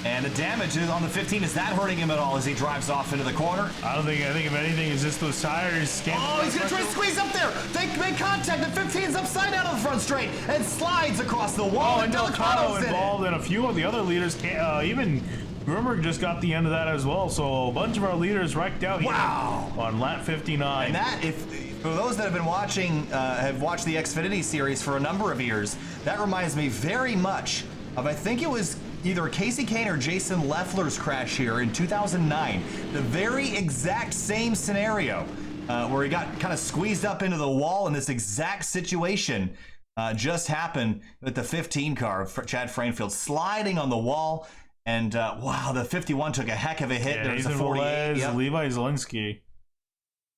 And the damage on the 15, is that hurting him at all as he drives off into the corner?
I think if anything, it's just those tires.
Oh, he's gonna try to squeeze up there. They make contact. The 15's upside down on the front straight and slides across the wall.
And Delicato's involved, and a few of the other leaders, even Grumberg just got the end of that as well. So a bunch of our leaders wrecked out here on lap 59.
And that, for those that have been watching, have watched the Xfinity series for a number of years, that reminds me very much of, I think it was either Casey Kane or Jason Leffler's crash here in 2009. The very exact same scenario where he got kind of squeezed up into the wall, in this exact situation just happened with the 15 car of Chad Frankfield sliding on the wall. And wow, the 51 took a heck of a hit. There's a 48.
Yep. Levi Zielinski.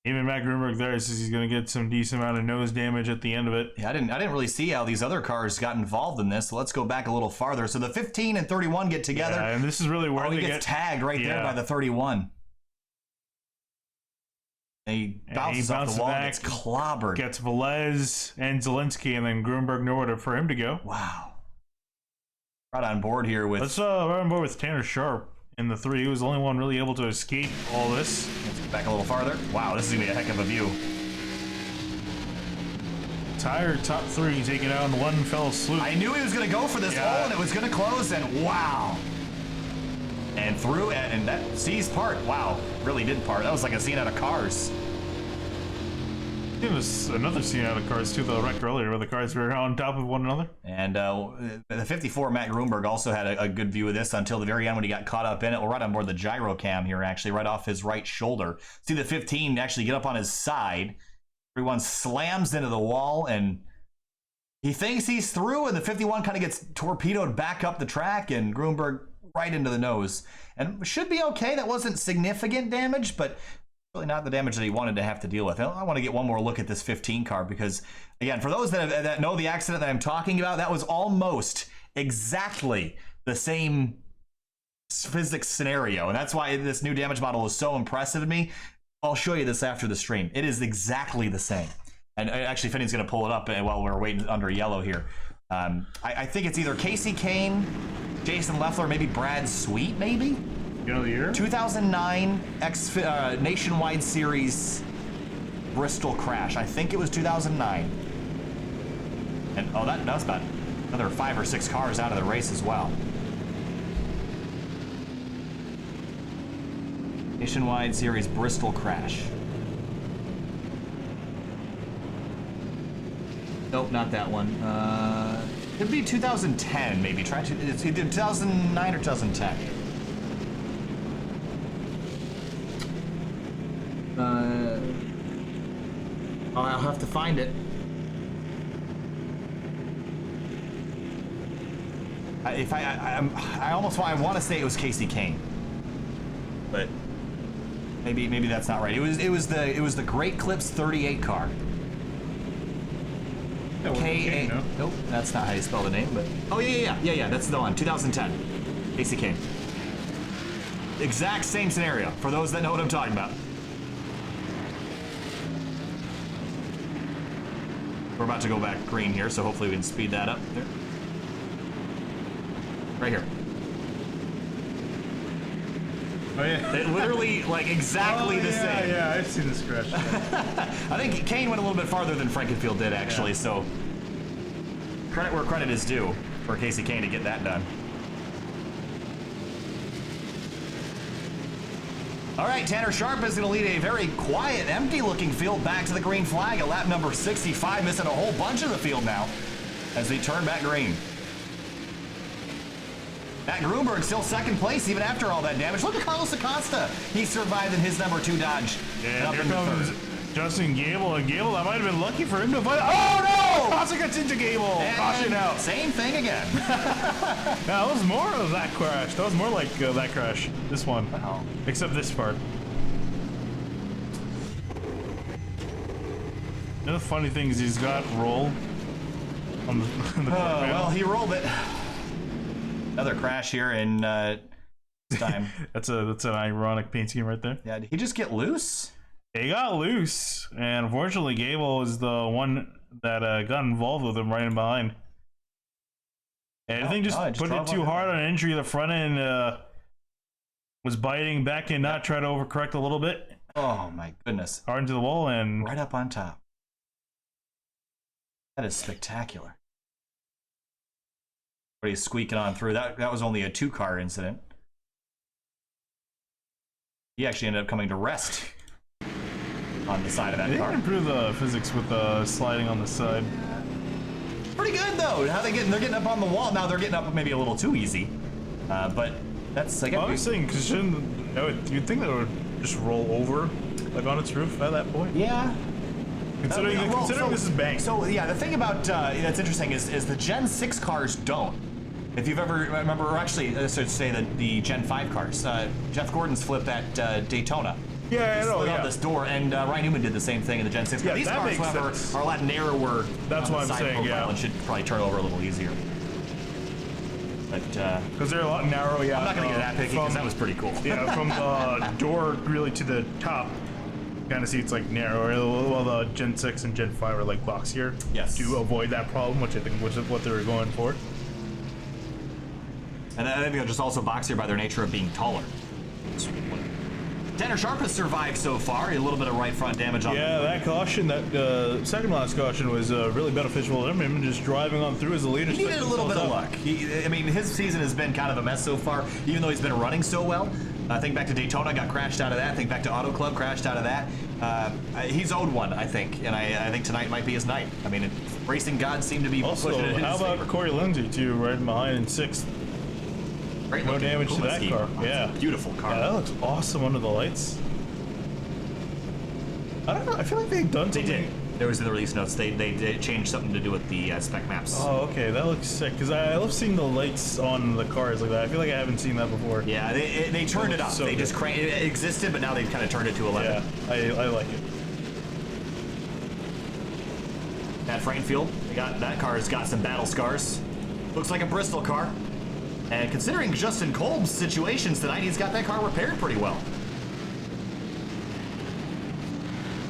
Even Matt Grunberg there says he's going to get some decent amount of nose damage at the end of it.
Yeah, I didn't really see how these other cars got involved in this. So let's go back a little farther. So the 15 and 31 get together.
Yeah, and this is really where
he gets tagged right there by the 31. He bounces off the wall and gets clobbered.
Gets Velez and Zielinski, and then Grunberg nowhere for him to go.
Wow. Right on board here with...
Let's right on board with Tanner Sharp in the 3. He was the only one really able to escape all this.
Let's get back a little farther. Wow, this is going to be a heck of a view.
Entire top 3 taken out in one fell swoop.
I knew he was going to go for this hole, and it was going to close, and wow. And through, and that C's part, wow, really did part. That was like a scene out of Cars.
It was another scene out of Cars too, the wreck earlier, where the cars were on top of one another.
And the 54, Matt Grunberg, also had a good view of this until the very end when he got caught up in it. We're right on board the gyro cam here, actually, right off his right shoulder. See the 15 actually get up on his side. Everyone slams into the wall, and he thinks he's through, and the 51 kind of gets torpedoed back up the track, and Grunberg right into the nose. And should be okay. That wasn't significant damage, but really not the damage that he wanted to have to deal with. I want to get one more look at this 15 car, because again, for those that know the accident that I'm talking about, that was almost exactly the same physics scenario, and that's why this new damage model is so impressive to me. I'll show you this after the stream. It is exactly the same. And actually, Finney's going to pull it up while we're waiting under yellow here. I think it's either Casey Kane, Jason Leffler, maybe Brad Sweet, maybe?
You know the year?
2009 Nationwide Series Bristol crash. I think it was 2009. And oh, that's about another 5 or 6 cars out of the race as well. Nationwide Series Bristol crash. Nope, not that one. It'd be 2010, maybe. It's either 2009 or 2010. I'll have to find it. I almost want to say it was Casey Kane, but maybe that's not right. It was the Great Clips 38 car. K-A. No? Nope, that's not how you spell the name, but oh yeah, that's the one. 2010, Casey Kane. Exact same scenario for those that know what I'm talking about. We're about to go back green here, so hopefully we can speed that up. There. Right here.
Oh yeah.
It literally, like, exactly the same.
Yeah, I've seen this crash.
I think Kane went a little bit farther than Frankenfield did, actually, so credit where credit is due for Casey Kane to get that done. All right, Tanner Sharp is going to lead a very quiet, empty-looking field back to the green flag. A lap number 65, missing a whole bunch of the field now as they turn back green. Matt Grunberg still second place even after all that damage. Look at Carlos Acosta. He survived in his number 2 Dodge.
And
up
here
into
comes
third.
Justin Gable. And Gable, that might have been lucky for him to fight. Oh no! Acosta gets into Gable.
And
Caution out.
Same thing again.
That was more of that crash. That was more like that crash. This one.
Wow.
Except this part. The funny thing is he's got roll on the
Well, he rolled it. Another crash here in time.
That's an ironic paint scheme right there.
Yeah, did he just get loose?
He got loose, and unfortunately Gable was the one that got involved with him right in behind. And I think just put it too hard on entry. The front end was biting back and not try to overcorrect a little bit.
Oh my goodness.
Hard into the wall and
Right up on top. That is spectacular. But he's squeaking on through. That was only a 2-car incident. He actually ended up coming to rest on the side of that
they
car.
didn't improve the physics with sliding on the side.
Pretty good though. How they're getting up on the wall. Now they're getting up maybe a little too easy. But that's like
I was saying, because you'd think that it would just roll over like on its roof at that point.
Yeah.
Considering this is banked.
So yeah, the thing about that's interesting is the Gen 6 cars don't. If you've ever remember, or actually, I should say that the Gen 5 cars, Jeff Gordon's flipped at Daytona.
Yeah, I know.
Slid
Yeah.
out this door, and Ryan Newman did the same thing in the Gen 6.
Yeah,
These
that
cars,
makes
however,
sense.
are a lot narrower.
That's
on
what
the
I'm
side
saying,
profile
yeah.
and should probably turn over a little easier. But
Because they're a lot narrow, yeah.
I'm not going to get that picky because that was pretty cool.
Yeah, from the door really to the top, kind of see it's like narrower. While the Gen 6 and Gen 5 are like boxier.
Yes.
To avoid that problem, which I think was what they were going for.
And I think they're just also boxier by their nature of being taller. Tanner Sharp has survived so far. A little bit of right front damage on.
Yeah, that caution, that second last caution was really beneficial to him. Just driving on through as the leader.
He needed a little bit of luck. I mean, his season has been kind of a mess so far, even though he's been running so well. I think back to Daytona, got crashed out of that. I think back to Auto Club, crashed out of that. He's owed one, I think, and I think tonight might be his night. I mean, racing gods seem to be
Also,
pushing it in his
how about
favor.
Corey Lindsay, too, right behind in 6th?
Great
No
looking
damage to that
Kuliski.
car.
Oh,
Yeah.
Beautiful car.
Yeah, that looks awesome under the lights. I don't know. I feel like they've done
They
something.
did. There was in the release notes. They changed something to do with the spec maps.
Oh, okay. That looks sick. Because I love seeing the lights on the cars like that. I feel like I haven't seen that before.
Yeah, they turned it up.
so
They
good.
just it existed, but now they've kind of turned it to 11.
Yeah, I like it.
At Frankfield, that car has got some battle scars. Looks like a Bristol car. And considering Justin Kolb's situations tonight, he's got that car repaired pretty well.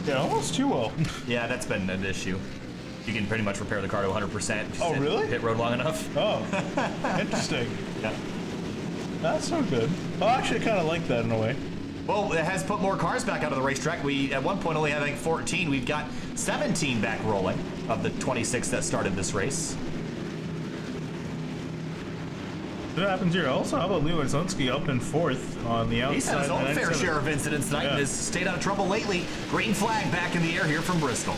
Yeah, almost too well.
Yeah, that's been an issue. You can pretty much repair the car to 100%. if you
Oh,
sit
really?
Pit road long enough.
Oh, interesting.
Yeah.
That's so good. Oh, actually, I kind of like that in a way.
Well, it has put more cars back out of the racetrack. We, at one point, only had, I think, 14. We've got 17 back rolling of the 26 that started this race.
What happens here? Also, how about Leo Zunski up in 4th on the outside?
He's had his own fair
97.
share of incidents tonight and has stayed out of trouble lately. Green flag back in the air here from Bristol.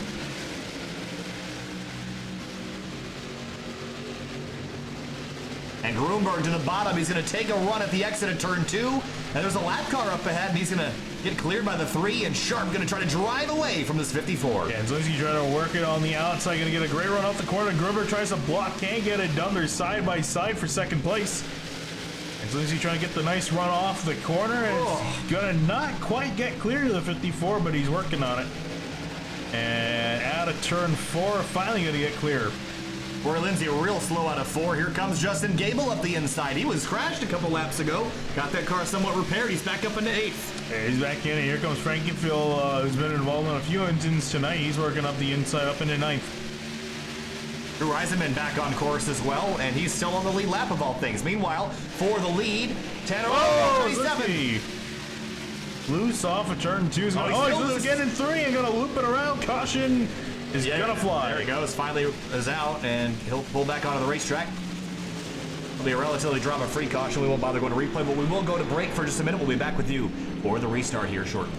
Grunberg to the bottom. He's going to take a run at the exit of turn 2. And there's a lap car up ahead, and he's going to get cleared by the 3. And Sharp going to try to drive away from this 54.
Yeah, and Zelinsky trying to work it on the outside. Going to get a great run off the corner. Grunberg tries to block. Can't get it done. They're side by side for second place. And Zelinsky trying to get the nice run off the corner. And it's going to not quite get clear to the 54, but he's working on it. And out of turn 4, finally going to get clear.
Roy Lindsay real slow out of 4. Here comes Justin Gable up the inside. He was crashed a couple laps ago. Got that car somewhat repaired. He's back up into 8th.
Yeah, he's back in, and here comes Frankie Phil, who's been involved in a few incidents tonight. He's working up the inside up into 9th.
Drew Eisenman back on course as well, and he's still on the lead lap of all things. Meanwhile, for the lead, Tanner
Zelinsky. Loose off of turn 2. He's loose again in 3 and gonna loop it around. Caution is gonna fly.
There he goes. Finally is out, and he'll pull back onto the racetrack. It'll be a relatively drama-free caution. We won't bother going to replay, but we will go to break for just a minute. We'll be back with you for the restart here shortly.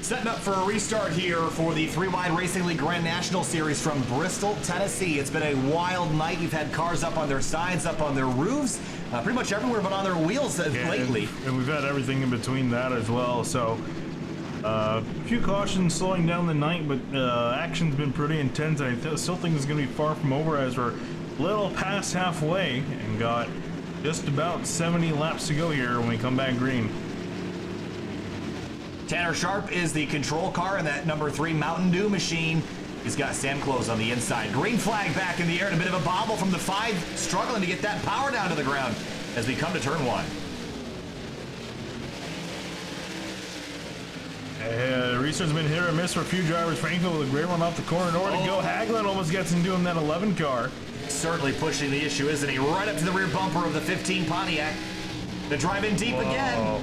Setting up for a restart here for the 3-Wide Racing League Grand National Series from Bristol, Tennessee. It's been a wild night. We've had cars up on their sides, up on their roofs, pretty much everywhere but on their wheels lately.
And we've had everything in between that as well. So a few cautions slowing down the night, but action's been pretty intense. I still think it's going to be far from over as we're a little past halfway and got just about 70 laps to go here when we come back green.
Tanner Sharp is the control car in that number 3 Mountain Dew machine. He's got Sam Close on the inside. Green flag back in the air and a bit of a bobble from the 5, struggling to get that power down to the ground as we come to turn 1.
Restart's been hit or miss for a few drivers. Franklin with a great run off the corner. Nowhere to go. Hagelin almost gets into him, that 11 car.
Certainly pushing the issue, isn't he? Right up to the rear bumper of the 15 Pontiac. The drive in deep again.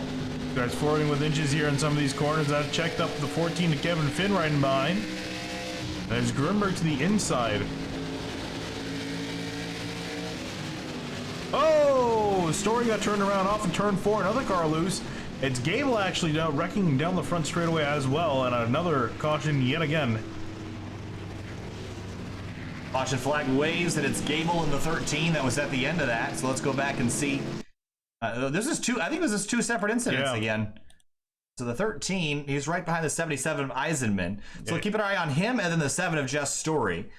Guys flirting with inches here in some of these corners. That checked up the 14 to Kevin Finn riding behind. There's Grunberg to the inside. Oh, Story got turned around off in turn 4. Another car loose. It's Gable actually wrecking down the front straightaway as well, and another caution yet again.
Caution flag waves, and it's Gable in the 13 that was at the end of that. So let's go back and see. This is two. I think this is two separate incidents again. So the 13, he's right behind the 77 of Eisenman. So keep an eye on him, and then the 7 of Jess Story.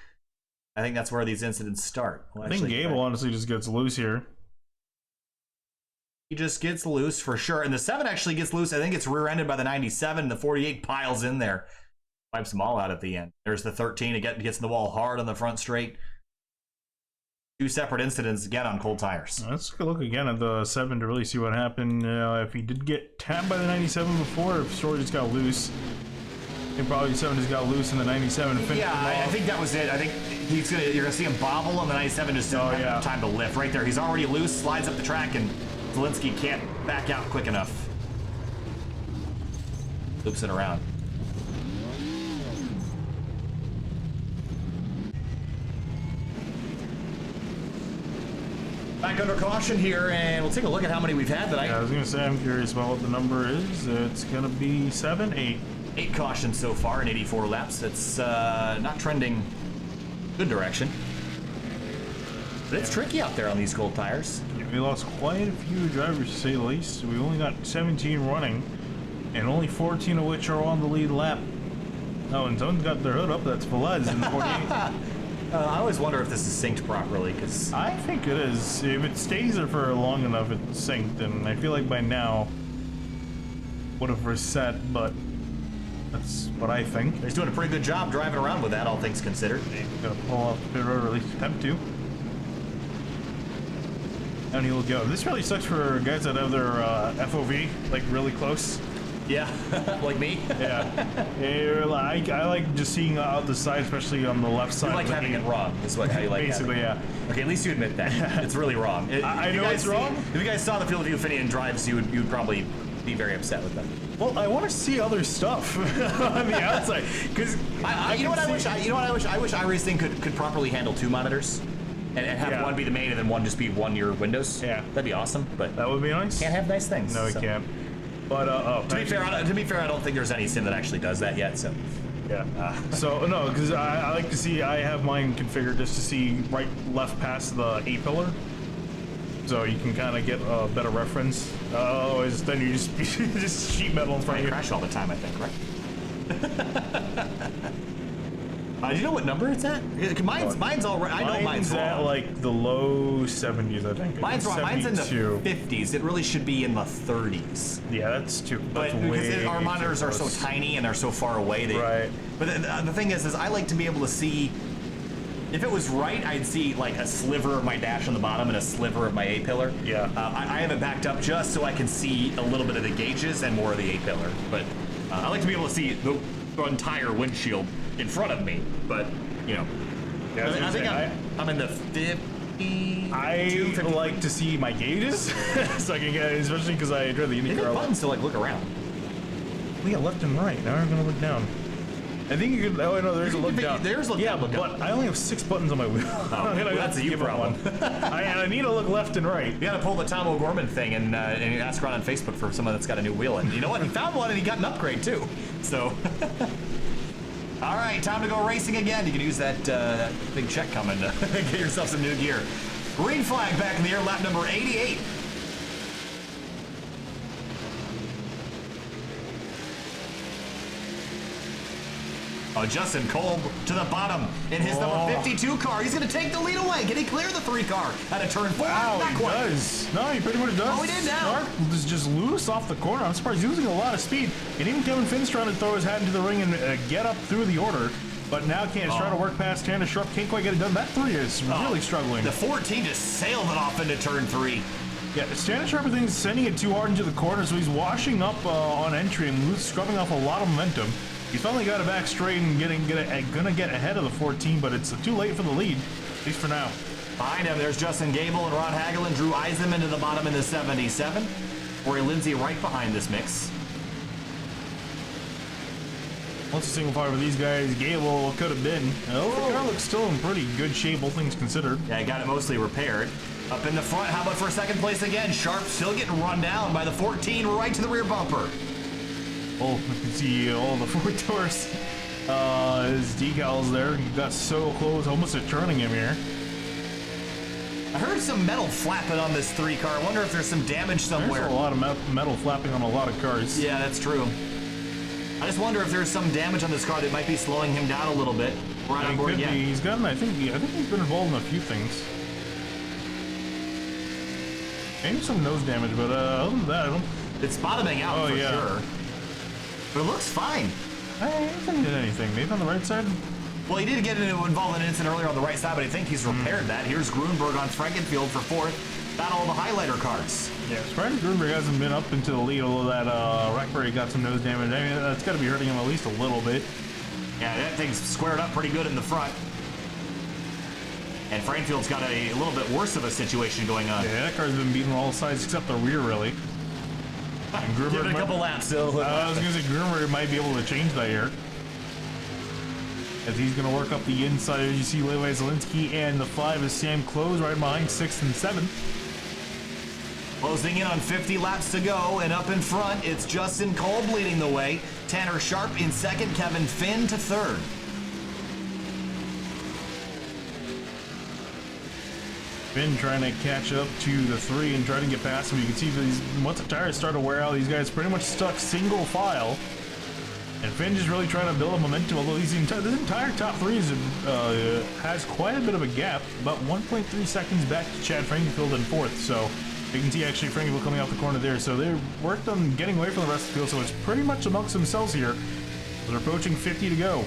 I think that's where these incidents start. Well,
I think Gable honestly just gets loose here.
He just gets loose for sure. And the 7 actually gets loose. I think it's rear-ended by the 97. The 48 piles in there. Wipes them all out at the end. There's the 13. It gets in the wall hard on the front straight. Two separate incidents again on cold tires.
Let's look again at the 7 to really see what happened. If he did get tapped by the 97 before, if Story just got loose. I think probably 7 just got loose in the 97 and finished.
Yeah, I think that was it. I think you're gonna see him bobble, and the 97 just doesn't have enough time to lift. Right there, he's already loose, slides up the track, and Zielinski can't back out quick enough. Loops it around. Back under caution here, and we'll take a look at how many we've had tonight.
Yeah, I was gonna say, I'm curious about what the number is. It's gonna be 7, 8.
8 cautions so far in 84 laps. It's not trending good direction. But it's tricky out there on these cold tires.
Yeah, we lost quite a few drivers, to say the least. We only got 17 running, and only 14 of which are on the lead lap. Oh, and someone's got their hood up. That's Velez in 48.
I always wonder if this is synced properly, because
I think it is. If it stays there for long enough, it's synced, and I feel like by now would have reset, but that's what I think.
he's doing a pretty good job driving around with that, all things considered.
Gonna pull off the pit road, or at least attempt to. And he will go. This really sucks for guys that have their FOV like really close.
Yeah, like me.
Yeah, I like just seeing out the side, especially on the left side.
You like having it wrong, is how you like
basically,
having it. Okay, at least you admit that. It's really wrong.
I know it's wrong.
If you guys saw the field of view Finian drives, you'd probably be very upset with them.
Well, I want to see other stuff on the outside, because
you know what I wish iRacing could properly handle 2 monitors. And have one be the main and then one just be your windows.
Yeah,
that'd be awesome. But
that would be nice.
Can't have nice things.
No, we can't. But to
be fair, I don't think there's any sim that actually does that yet. So
yeah. So no, because I like to see. I have mine configured just to see right, left past the A pillar, so you can kind of get a better reference. Otherwise, then you just sheet metal in front of you.
Crash all the time, I think, right? Do you know what number it's at? Mine's all right. I know mine's
at
wrong.
Like the low 70s, I think.
Mine's wrong. Mine's in the 50s. It really should be in the 30s.
Yeah, that's too.
But because our monitors are so tiny and they're so far away,
right.
But the thing is I like to be able to see. If it was right, I'd see like a sliver of my dash on the bottom and a sliver of my A pillar.
Yeah.
I have it backed up just so I can see a little bit of the gauges and more of the A pillar. But I like to be able to see the entire windshield in front of me, but you know, I think I'm in the 50.
I like to see my gauges, so I can get, especially because I drive the IndyCar.
There's buttons to like look around.
We got left and right. Now we're gonna look down. I think you could. Oh no, there's a look down.
There's a look down.
Yeah, but I only have 6 buttons on my wheel.
Oh, well, that's a you problem.
I need to look left and right.
You gotta pull the Tom O'Gorman thing and ask around on Facebook for someone that's got a new wheel. And you know what? He found one and he got an upgrade too. So. All right, time to go racing again. You can use that big check coming to get yourself some new gear. Green flag back in the air, lap number 88. Oh, Justin Kolb to the bottom in his number 52 car. He's going to take the lead away. Can he clear the 3 car at a turn 4?
Wow, he does. No, he pretty much does.
Oh, he did now.
Stark is just loose off the corner. I'm surprised he's losing a lot of speed. And even Kevin Finn's trying to throw his hat into the ring and get up through the order. But now can't try to work past Tanner Sharp. Can't quite get it done. That 3 is really struggling.
The 14 just sailed it off into turn 3.
Yeah, Tanner Sharp, I think, is sending it too hard into the corner, so he's washing up on entry and scrubbing off a lot of momentum. He's finally got it back straight and gonna get ahead of the 14, but it's too late for the lead, at least for now.
Behind him, there's Justin Gable and Ron Hagelin. Drew Eisenman to the bottom in the 77. Corey Lindsay right behind this mix.
Once a single fire with these guys, Gable could have been. The car looks still in pretty good shape, all things considered.
Yeah, I got it mostly repaired. Up in the front, how about for second place again? Sharp still getting run down by the 14 right to the rear bumper.
Oh, you can see all the Ford Taurus, his decals there. He got so close, almost at turning him here.
I heard some metal flapping on this 3 car. I wonder if there's some damage somewhere.
There's a lot of metal flapping on a lot of cars.
Yeah, that's true. I just wonder if there's some damage on this car that might be slowing him down a little bit. Right on board again.
He's gotten, I think he's been involved in a few things. Maybe some nose damage, but other than that, I don't...
It's bottoming out for sure. But it looks fine.
I didn't hit anything. Maybe on the right side?
Well, he did get involved in an incident earlier on the right side, but I think he's repaired that. Here's Grunberg on Frankenfield for 4th. Battle of the highlighter cars.
Yeah, Sprite Grunberg hasn't been up into the lead, although that Rackberry got some nose damage. I mean, that's got to be hurting him at least a little bit.
Yeah, that thing's squared up pretty good in the front. And Frankfield's got a little bit worse of a situation going on.
Yeah, that car's been beaten on all sides except the rear, really.
Give it a couple laps still.
I was going to say Grunberg might be able to change that here. As he's going to work up the inside. As you see, Levi Zielinski and the 5 is Sam Close right behind 6th and 7th.
Closing in on 50 laps to go, and up in front, it's Justin Kolb leading the way. Tanner Sharp in 2nd, Kevin Finn to 3rd.
Finn trying to catch up to the 3 and try to get past him. You can see that once the tires start to wear out, these guys pretty much stuck single file. And Finn just really trying to build a momentum, although this entire top 3 has quite a bit of a gap, about 1.3 seconds back to Chad Frankenfield in 4th. So you can see actually Frankenfield coming off the corner there. So they worked on getting away from the rest of the field, so it's pretty much amongst themselves here. They're approaching 50 to go.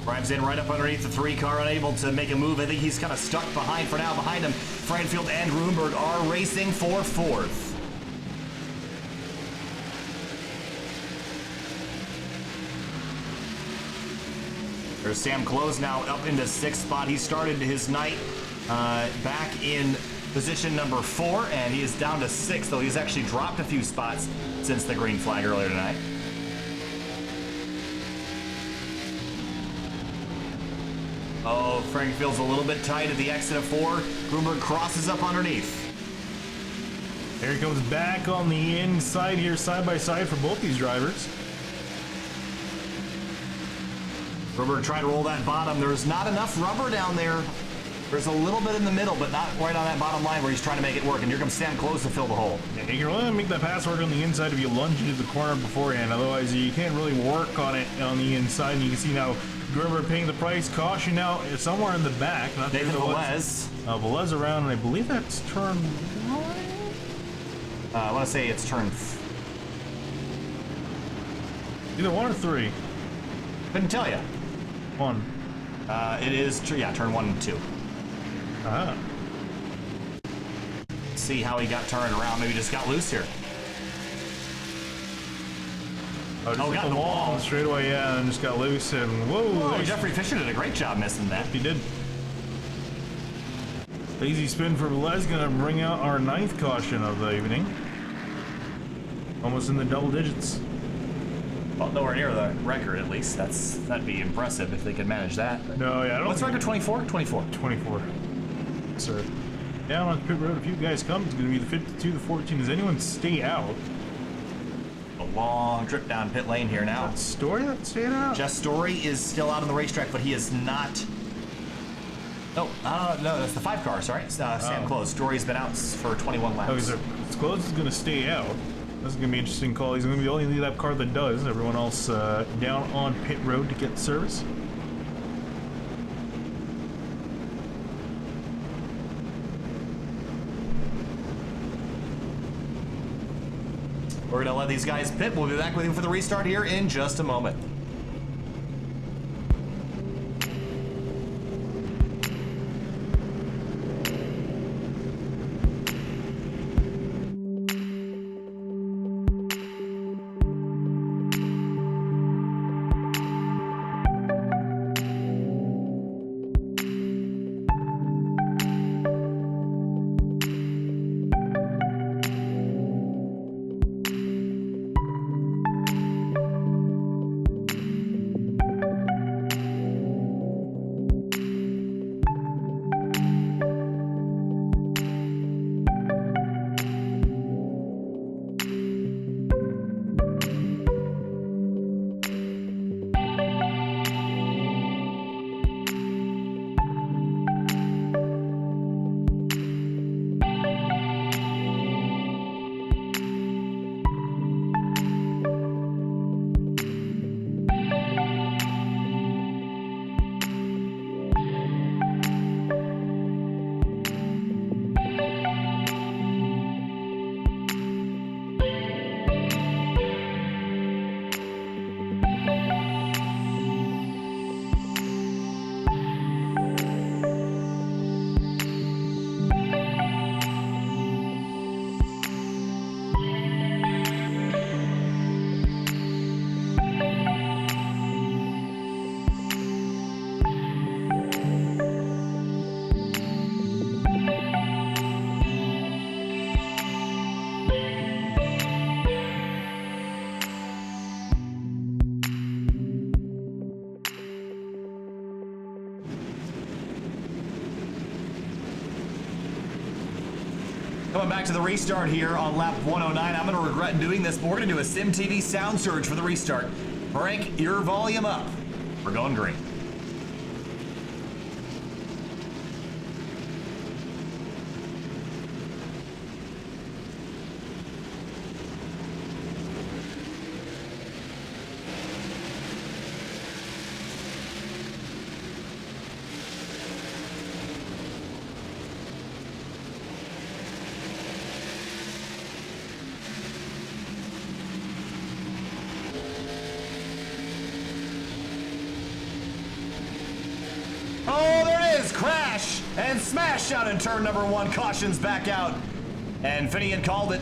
Drives in right up underneath the 3 car, unable to make a move. I think he's kind of stuck behind for now. Behind him, Frankenfield and Grunberg are racing for 4th. There's Sam Close now up into 6th spot. He started his night back in position number 4, and he is down to 6th, though he's actually dropped a few spots since the green flag earlier tonight. Oh, Frankfield's a little bit tight at the exit of 4. Grunberg crosses up underneath.
There he comes back on the inside here, side by side for both these drivers.
Grunberg trying to roll that bottom. There's not enough rubber down there. There's a little bit in the middle, but not right on that bottom line where he's trying to make it work. And here comes Sam Close to fill the hole.
Yeah, you can only make that pass work on the inside if you lunge into the corner beforehand. Otherwise, you can't really work on it on the inside. And you can see now Grunberg paying the price. Caution now somewhere in the back. Not
Nathan Velez.
Velez around, and I believe that's turn 1.
I want to say it's turn...
Either 1 or 3.
Couldn't tell you.
1.
It is, turn 1 and 2.
Ah.
See how he got turned around. Maybe just got loose here.
Got the wall straight away, yeah, and just got loose, and whoa.
Jeffrey Fisher did a great job missing that.
He did. Easy spin for Velez, gonna bring out our 9th caution of the evening. Almost in the double digits.
Well, nowhere near the record, at least. That'd be impressive if they could manage that. But...
No, yeah, I don't.
What's the record? 24? 24.
24. Sir. Down on the pit road, a few guys come. It's going to be the 52, the 14. Does anyone stay out?
A long trip down pit lane here now.
That Story that stayed out?
Jess Story is still out on the racetrack, but he is not. No, that's the 5 car, sorry. Sam Close. Story's been out for 21 laps.
Okay, so Close is going to stay out. This is going to be an interesting call. He's going to be the only lap car that does. Everyone else down on pit road to get service.
We're going to let these guys pit. We'll be back with you for the restart here in just a moment. Coming back to the restart here on lap 109. I'm going to regret doing this, but we're going to do a SimTV sound surge for the restart. Frank, your volume up. We're going green. Oh, there it is! Crash and smash out in turn number 1. Caution's back out. And Finian called it.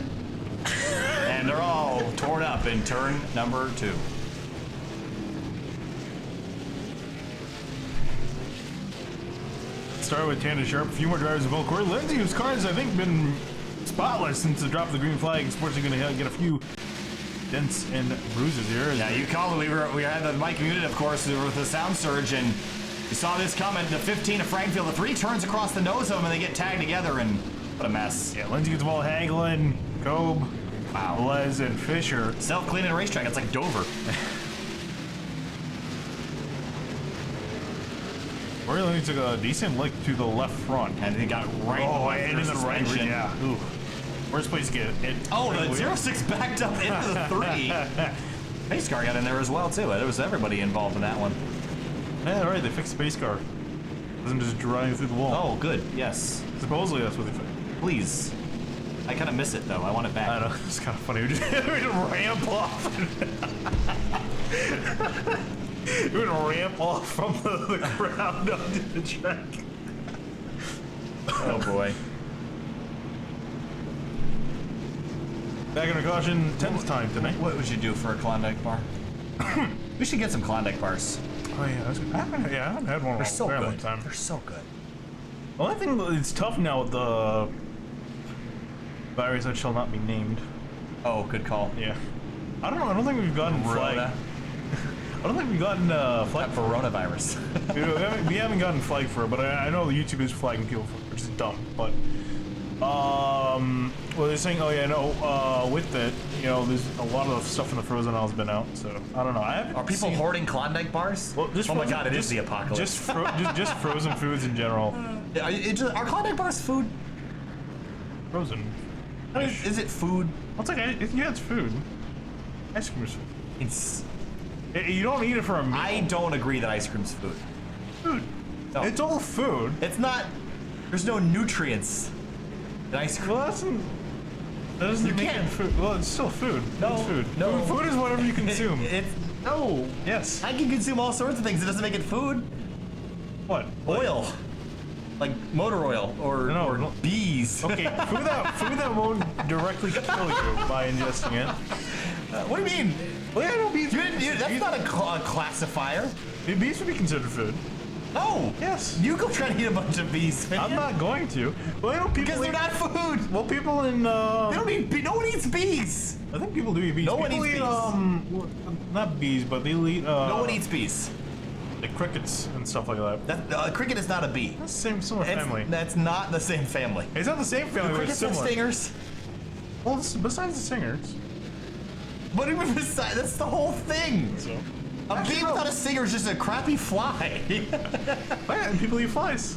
And they're all torn up in turn number 2.
Started with Tanda Sharp, a few more drivers involved. Corey Lindsay, whose car has, I think, been spotless since the drop of the green flag. Unfortunately, going to get a few dents and bruises here.
Yeah, you called it. We had the mic muted, of course, with the sound surge, and you saw this coming. The 15 of Frankfield, the 3 turns across the nose of them, and they get tagged together, and what a mess.
Yeah, Lindsay gets the ball. Hagelin, Cobe,
Wow.
Les, and Fisher.
Self-cleaning racetrack. It's like Dover.
Corey Lindsay took a decent lick to the left front.
And he got right
and in the right.
suspension.
Yeah. Ooh. Worst place to get it.
Oh, the 06 backed up into the 3. Pace car got in there as well, too. There was everybody involved in that one.
Yeah, right. They fixed the pace car. Doesn't just drive through the wall.
Oh, good. Yes.
Supposedly that's what they fixed.
Please. I kind of miss it, though. I want it back.
I know. It's kind of funny. We just ramp off. We would ramp off from the ground onto the track.
Oh, boy.
Back under caution, 10th time tonight.
What would you do for a Klondike bar? We should get some Klondike bars.
Oh yeah, I haven't had one in
They're
a
so
very long
good.
time.
They're so good.
The only thing that's tough now with the virus that shall not be named.
Oh, good call.
Yeah. I don't know. I don't think we've gotten flag.
Rona.
I don't think we've gotten flag
For coronavirus.
we haven't gotten flagged for it, but I know the YouTube is flagging people for it, which is dumb. But well, they're saying, oh yeah, no, with it, you know, there's a lot of stuff in the frozen aisle's been out, so I don't know. I haven't
Are people hoarding Klondike bars?
Well,
Oh my God, it is the apocalypse.
Just frozen foods in general.
Are Klondike bars food?
Frozen.
Is it food?
It's like yeah, it's food. Ice cream is food.
It's.
You don't eat it for a meal.
I don't agree that ice cream's food.
Food.
No.
It's all food.
It's not. There's no nutrients in ice cream.
Well, that doesn't
You
make
can't.
it food. Well, it's still food.
No,
It's food.
no.
Food is whatever you consume.
No.
Yes.
I can consume all sorts of things. It doesn't make it food.
What?
Oil. Like motor oil or,
No,
or
no.
bees.
Okay, food that won't directly kill you by ingesting it.
What do you mean?
Well, yeah, no, bees.
That's not a classifier.
Bees would be considered food.
No.
Yes.
You go try to eat a bunch of bees.
I'm not going to. Well, I know people
Because they're not food.
Well, people in
They don't eat bee. No one eats bees.
I think people do eat bees.
No one
People
eats
eat, not bees, but they eat
No one eats bees.
like crickets and stuff like that.
That cricket is not a bee.
That's the same similar family.
That's not the same family.
It's not the same family, but it's
Crickets have
similar.
stingers.
Well, besides the stingers.
But even besides, that's the whole thing.
So.
A bee without a stinger is just a crappy fly.
Yeah, and people eat flies.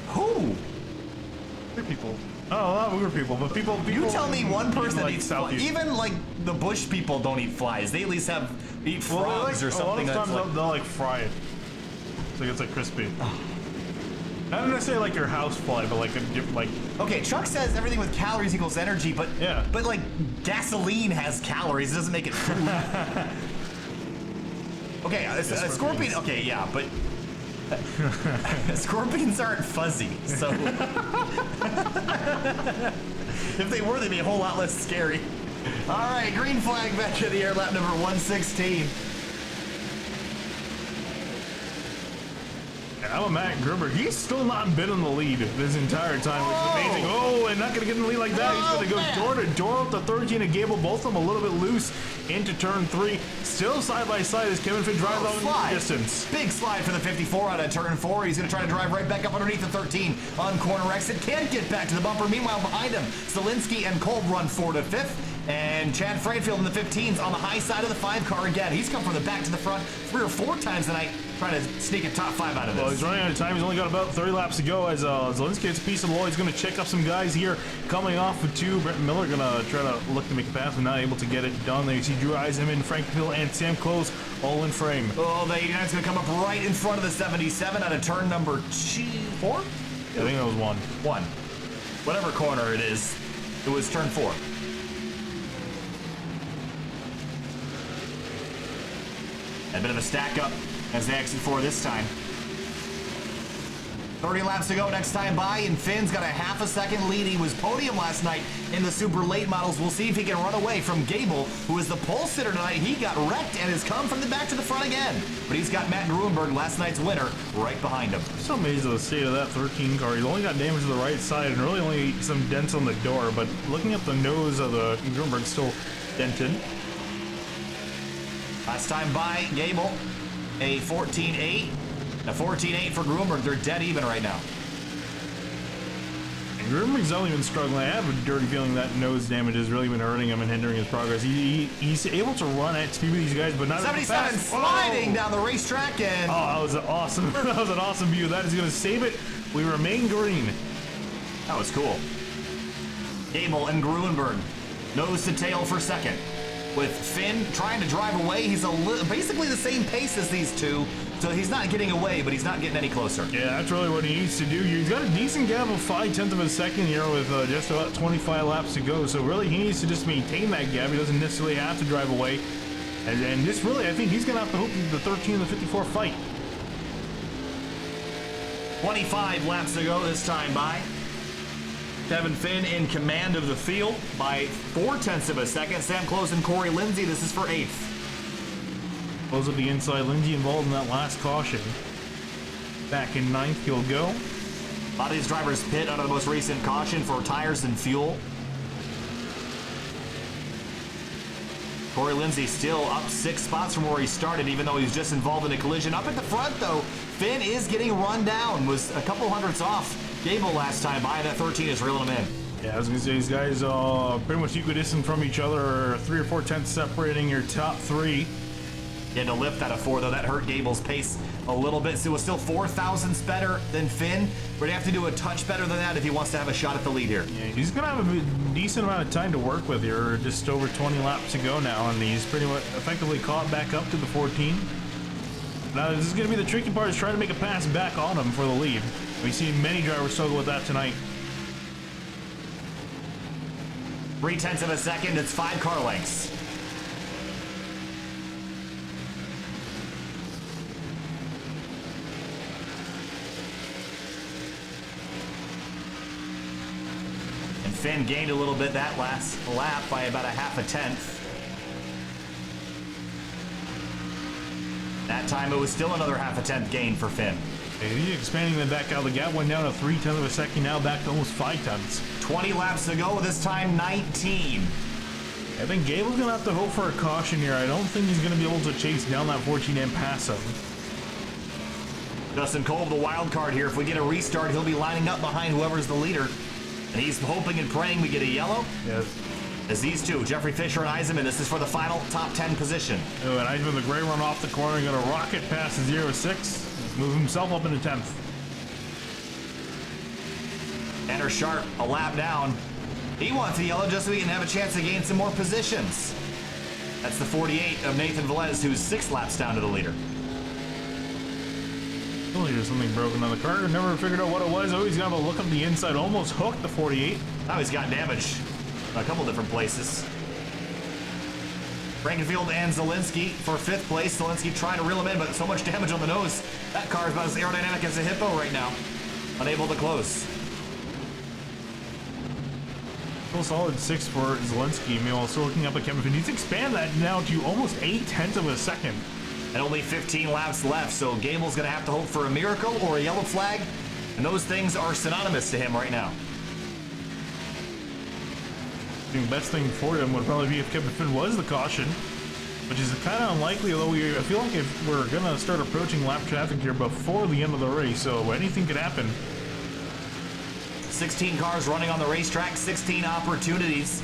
Who?
Weird people. Oh, not weird people, but people.
You tell me one person that
like
eats
South
flies.
East.
Even like the bush people don't eat flies. They at least eat
Well,
frogs or something.
A lot
That's
of times
like,
they'll like fry it, so it gets like crispy. Not necessarily like your house fly, but like a like.
okay, Chuck says everything with calories equals energy, but
Yeah.
but like gasoline has calories. It doesn't make it food. Okay, a scorpion. Okay, yeah, but scorpions aren't fuzzy, so if they were, they'd be a whole lot less scary. All right, green flag back in the air, lap number 116.
And I'm a Matt Gruber. He's still not been in the lead this entire time, which is amazing. Oh, and not going to get in the lead like that. He's going to go door to door up to 13 and Gable. Both of them a little bit loose into turn 3. Still side by side as Kevin Finn drives out in the distance.
Big slide for the 54 out of turn 4. He's going to try to drive right back up underneath the 13 on corner exit. Can't get back to the bumper. Meanwhile, behind him, Zielinski and Kolb run 4 to 5th. And Chad Freinfield in the 15s on the high side of the 5 car again. He's come from the back to the front 3 or 4 times tonight, trying to sneak a top 5 out of this.
Well, he's running out of time. He's only got about 30 laps to go as Zielinski gets a piece of the wall. He's going to check up some guys here coming off of 2. Brent Miller going to try to look to make a pass, but not able to get it done. There you see Drew Eisenman, Frank Hill, and Sam Close all in frame.
Oh, the 89's going to come up right in front of the 77 out of turn number 4?
I think that was 1.
Whatever corner it is, it was turn 4. A bit of a stack up as they exit 4 this time. 30 laps to go next time by, and Finn's got a half a second lead. He was podium last night in the super late models. We'll see if he can run away from Gable, who is the pole sitter tonight. He got wrecked and has come from the back to the front again. But he's got Matt Gruenberg, last night's winner, right behind him.
So amazed at the state of that 13 car. He's only got damage to the right side and really only some dents on the door, but looking at the nose of the Gruenberg, still dented.
Last time by, Gable, a 14.8. A 14.8 for Gruenberg. They're dead even right now.
And Gruenberg's only been struggling. I have a dirty feeling that nose damage has really been hurting him and hindering his progress. He's able to run at speed with these guys, but not
77 sliding down the racetrack, and
oh, that was an awesome, that was an awesome view. That is going to save it. We remain green.
That was cool. Gable and Gruenberg, nose to tail for second. With Finn trying to drive away, he's basically the same pace as these two, so he's not getting away, but he's not getting any closer.
Yeah, that's really what he needs to do. He's got a decent gap of 0.5 of a second here with just about 25 laps to go, so really he needs to just maintain that gap. He doesn't necessarily have to drive away. And this really, I think he's going to have to hope the 13 and the 54 fight.
25 laps to go this time by. Kevin Finn in command of the field by 0.4 of a second. Sam Close and Corey Lindsay, this is for 8th.
Close up the inside. Lindsay involved in that last caution. Back in 9th, he'll go.
A lot of these drivers pit out of the most recent caution for tires and fuel. Corey Lindsay still up 6 spots from where he started, even though he's just involved in a collision. Up at the front, though, Finn is getting run down. Was a couple hundredths off Gable last time by. That 13 is reeling him in.
Yeah, I was going to say, these guys are pretty much equidistant from each other, 3 or 4 tenths separating your top 3.
He had to lift out of 4, though. That hurt Gable's pace a little bit. So it was still 4 thousandths better than Finn, but he'd have to do a touch better than that if he wants to have a shot at the lead here.
Yeah, he's going to have a decent amount of time to work with here. Just over 20 laps to go now, and he's pretty much effectively caught back up to the 14. Now, this is going to be the tricky part, is trying to make a pass back on him for the lead. We've seen many drivers struggle with that tonight.
0.3 of a second, it's 5 car lengths. And Finn gained a little bit that last lap by about a half a tenth. That time it was still another half a tenth gain for Finn.
He's expanding them back out. The gap went down to 0.3 of a second, now back to almost 5 tenths.
20 laps to go, this time 19.
I think Gable's going to have to hope for a caution here. I don't think he's going to be able to chase down that 14 and pass him.
Justin Kolb, the wild card here. If we get a restart, he'll be lining up behind whoever's the leader. And he's hoping and praying we get a yellow.
Yes.
As these two, Jeffrey Fisher and Eisenman, this is for the final top 10 position.
Oh, and Eisenman, the gray run off the corner, going to rocket past the 0.6. Move himself up into 10th.
Tanner Sharp, a lap down. He wants a yellow just so he can have a chance to gain some more positions. That's the 48 of Nathan Velez, who's 6 laps down to the leader.
Oh, there's something broken on the car. Never figured out what it was. Always got to look up the inside. Almost hooked the 48.
Now he's got damage in a couple different places. Frankenfield and Zielinski for 5th place. Zielinski trying to reel him in, but so much damage on the nose. That car is about as aerodynamic as a hippo right now. Unable to close.
Still solid 6 for Zielinski. Meanwhile, still looking up at Kevin Finn. He's expand that now to almost 0.8 of a second.
and only 15 laps left, so Gable's going to have to hope for a miracle or a yellow flag, and those things are synonymous to him right now.
I think the best thing for him would probably be if Kevin Finn was the caution, which is kind of unlikely, although I feel like if we're going to start approaching lap traffic here before the end of the race, so anything could happen.
16 cars running on the racetrack, 16 opportunities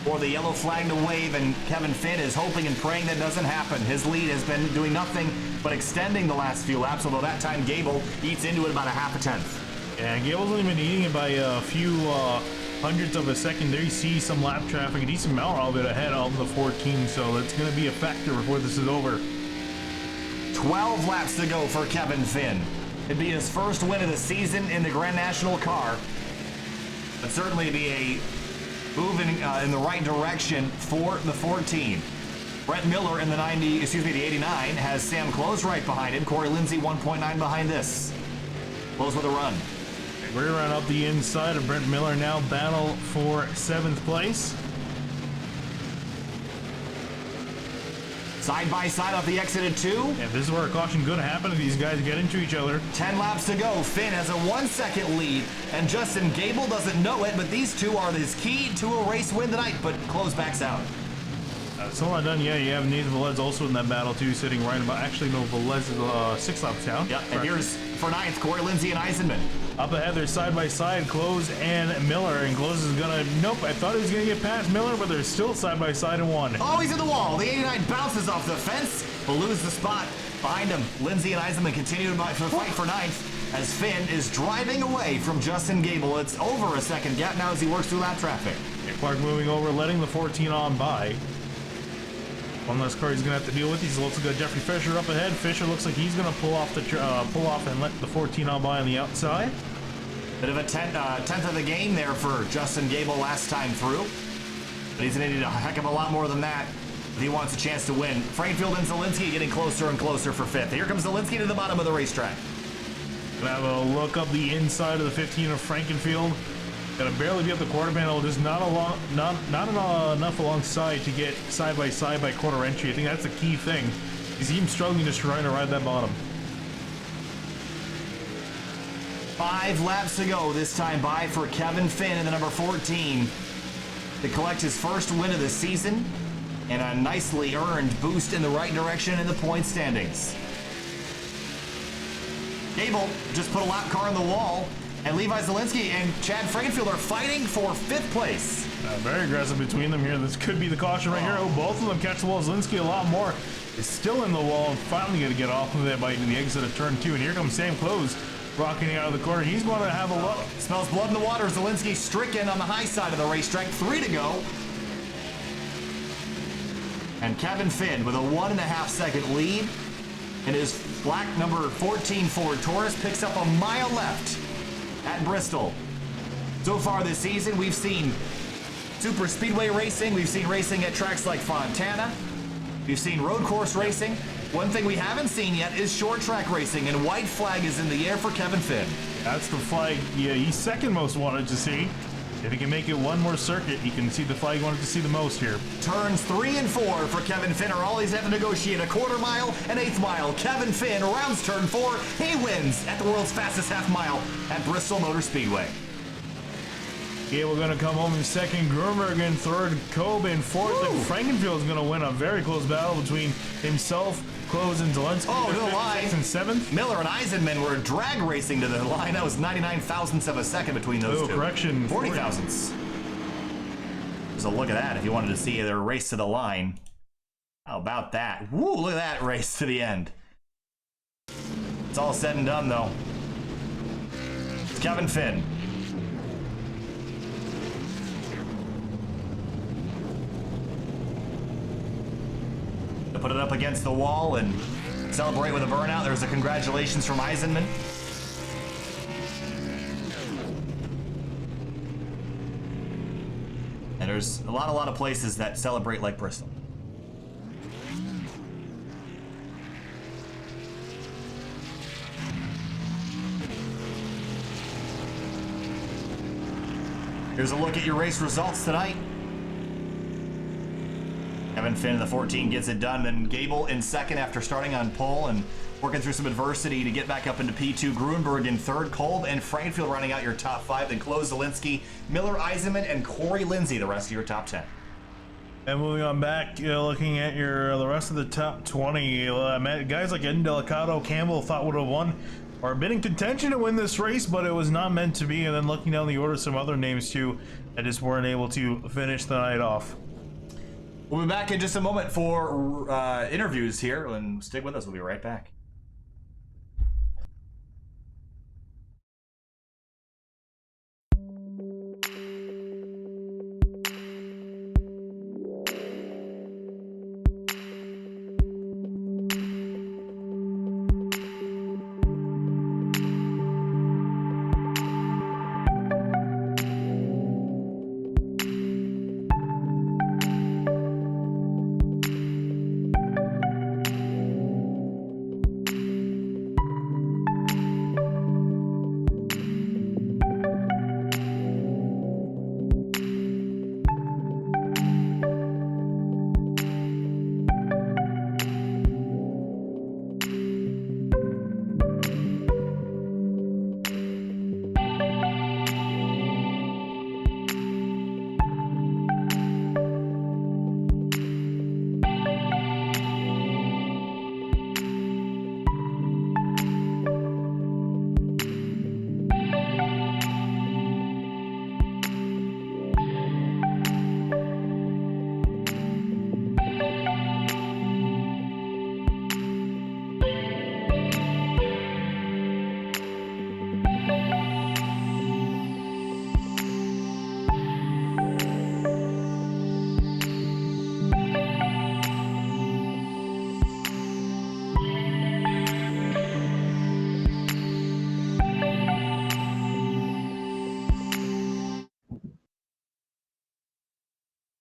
for the yellow flag to wave, and Kevin Finn is hoping and praying that doesn't happen. His lead has been doing nothing but extending the last few laps, although that time Gable eats into it about a half a tenth.
Yeah, Gable's only been eating it by a few hundredths of a second. There you see some lap traffic, a decent amount of it ahead of the 14, so that's going to be a factor before this is over.
12 laps to go for Kevin Finn. It'd be his first win of the season in the Grand National car, but certainly be a move in the right direction for the 14. Brett Miller in the 89 has Sam Close right behind him. Corey Lindsay 1.9 behind this. Close with a run.
We're around up the inside of Brent Miller now, battle for 7th place.
Side by side off the exit at 2.
Yeah, this is where a caution could happen if these guys get into each other.
10 laps to go. Finn has a 1 second lead, and Justin Gable doesn't know it, but these two are his key to a race win tonight, but Close backs out.
Still not done yet. You have Nathan Velez also in that battle too, sitting right about. Actually, no, Velez is 6 laps down.
Yeah, and here's for 9th, Corey Lindsay and Eisenman.
Up ahead, they're side by side, Close and Miller, and Close is gonna. Nope, I thought he was gonna get past Miller, but they're still side by side in 1.
Oh, he's in the wall. The 89 bounces off the fence, but loses the spot behind him. Lindsay and Eisenman continue to fight for 9th as Finn is driving away from Justin Gable. It's over a second gap now as he works through lap traffic.
Clark moving over, letting the 14 on by. One less car he's gonna have to deal with. He's also got Jeffrey Fisher up ahead. Fisher looks like he's gonna pull off and let the 14 on by on the outside.
Bit of a tenth of the game there for Justin Gable last time through, but he's gonna need a heck of a lot more than that if he wants a chance to win. Frankfield and Zielinski getting closer and closer for 5th. Here comes Zielinski to the bottom of the racetrack.
Gonna have a look up the inside of the 15 of Frankenfield. Gonna barely be up the quarter panel, just not enough alongside to get side by quarter entry. I think that's the key thing. He's even struggling just trying to ride that bottom.
5 laps to go this time by for Kevin Finn in the number 14 to collect his first win of the season and a nicely earned boost in the right direction in the point standings. Gable just put a lap car on the wall, and Levi Zielinski and Chad Frankenfield are fighting for 5th place.
Very aggressive between them here. This could be the caution right here. Oh, both of them catch the wall. Zielinski a lot more is still in the wall and finally going to get off of it by the exit of turn 2. And here comes Sam Close rocking out of the corner. He's going to have a look.
Smells blood in the water. Zielinski stricken on the high side of the racetrack. 3 to go. And Kevin Finn with a 1.5 second lead in his black number 14 Ford Taurus picks up a mile left at Bristol. So far this season, we've seen super speedway racing. We've seen racing at tracks like Fontana. We've seen road course racing. One thing we haven't seen yet is short track racing, and white flag is in the air for Kevin Finn.
That's the flag he's second most wanted to see. If he can make it one more circuit, he can see the flag he wanted to see the most here.
Turns 3 and 4 for Kevin Finn are all he's had to negotiate. A quarter mile, an 1/8 mile. Kevin Finn rounds turn 4. He wins at the world's fastest half mile at Bristol Motor Speedway.
Gable going to come home in second, Grunberg in third, Kobe in fourth, and Frankenfield's going to win a very close battle between himself, Close, and Zielinski.
Oh, to the line.
6th and 7th.
Miller and Eisenman were drag racing to the line. That was 99 thousandths of a second between those two.
Correction.
40 thousandths. Just a look at that if you wanted to see their race to the line. How about that? Woo, look at that race to the end. It's all said and done, though. It's Kevin Finn. To put it up against the wall and celebrate with a burnout. There's a congratulations from Eisenman. And there's a lot of places that celebrate like Bristol. Here's a look at your race results tonight. Kevin and Finn in the 14 gets it done. Then Gable in second after starting on pole and working through some adversity to get back up into P2. Gruenberg in third. Kolb and Frankfield rounding out your top 5. Then Chloe Zielinski, Miller Eisenman, and Corey Lindsay the rest of your top 10.
And moving on back, looking at the rest of the top 20, guys like Eden Delicato, Campbell thought would have won, or been in contention to win this race, but it was not meant to be. And then looking down the order, some other names too that just weren't able to finish the night off.
We'll be back in just a moment for interviews here, and stick with us. We'll be right back.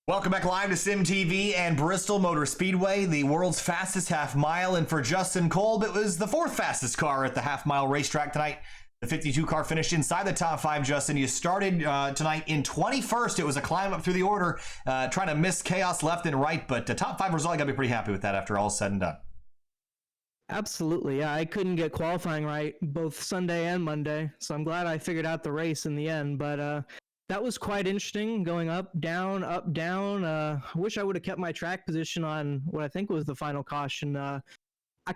Welcome back live to Sim TV and Bristol Motor Speedway, the world's fastest half mile. And for Justin Kolb, it was the 4th fastest car at the half mile racetrack tonight. The 52 car finished inside the top 5. Justin, you started tonight in 21st. It was a climb up through the order, trying to miss chaos left and right, but the top 5 result, you got to be pretty happy with that after all is said and done.
Absolutely, yeah. I couldn't get qualifying right both Sunday and Monday, so I'm glad I figured out the race in the end. But that was quite interesting, going up, down, up, down. I wish I would have kept my track position on what I think was the final caution. I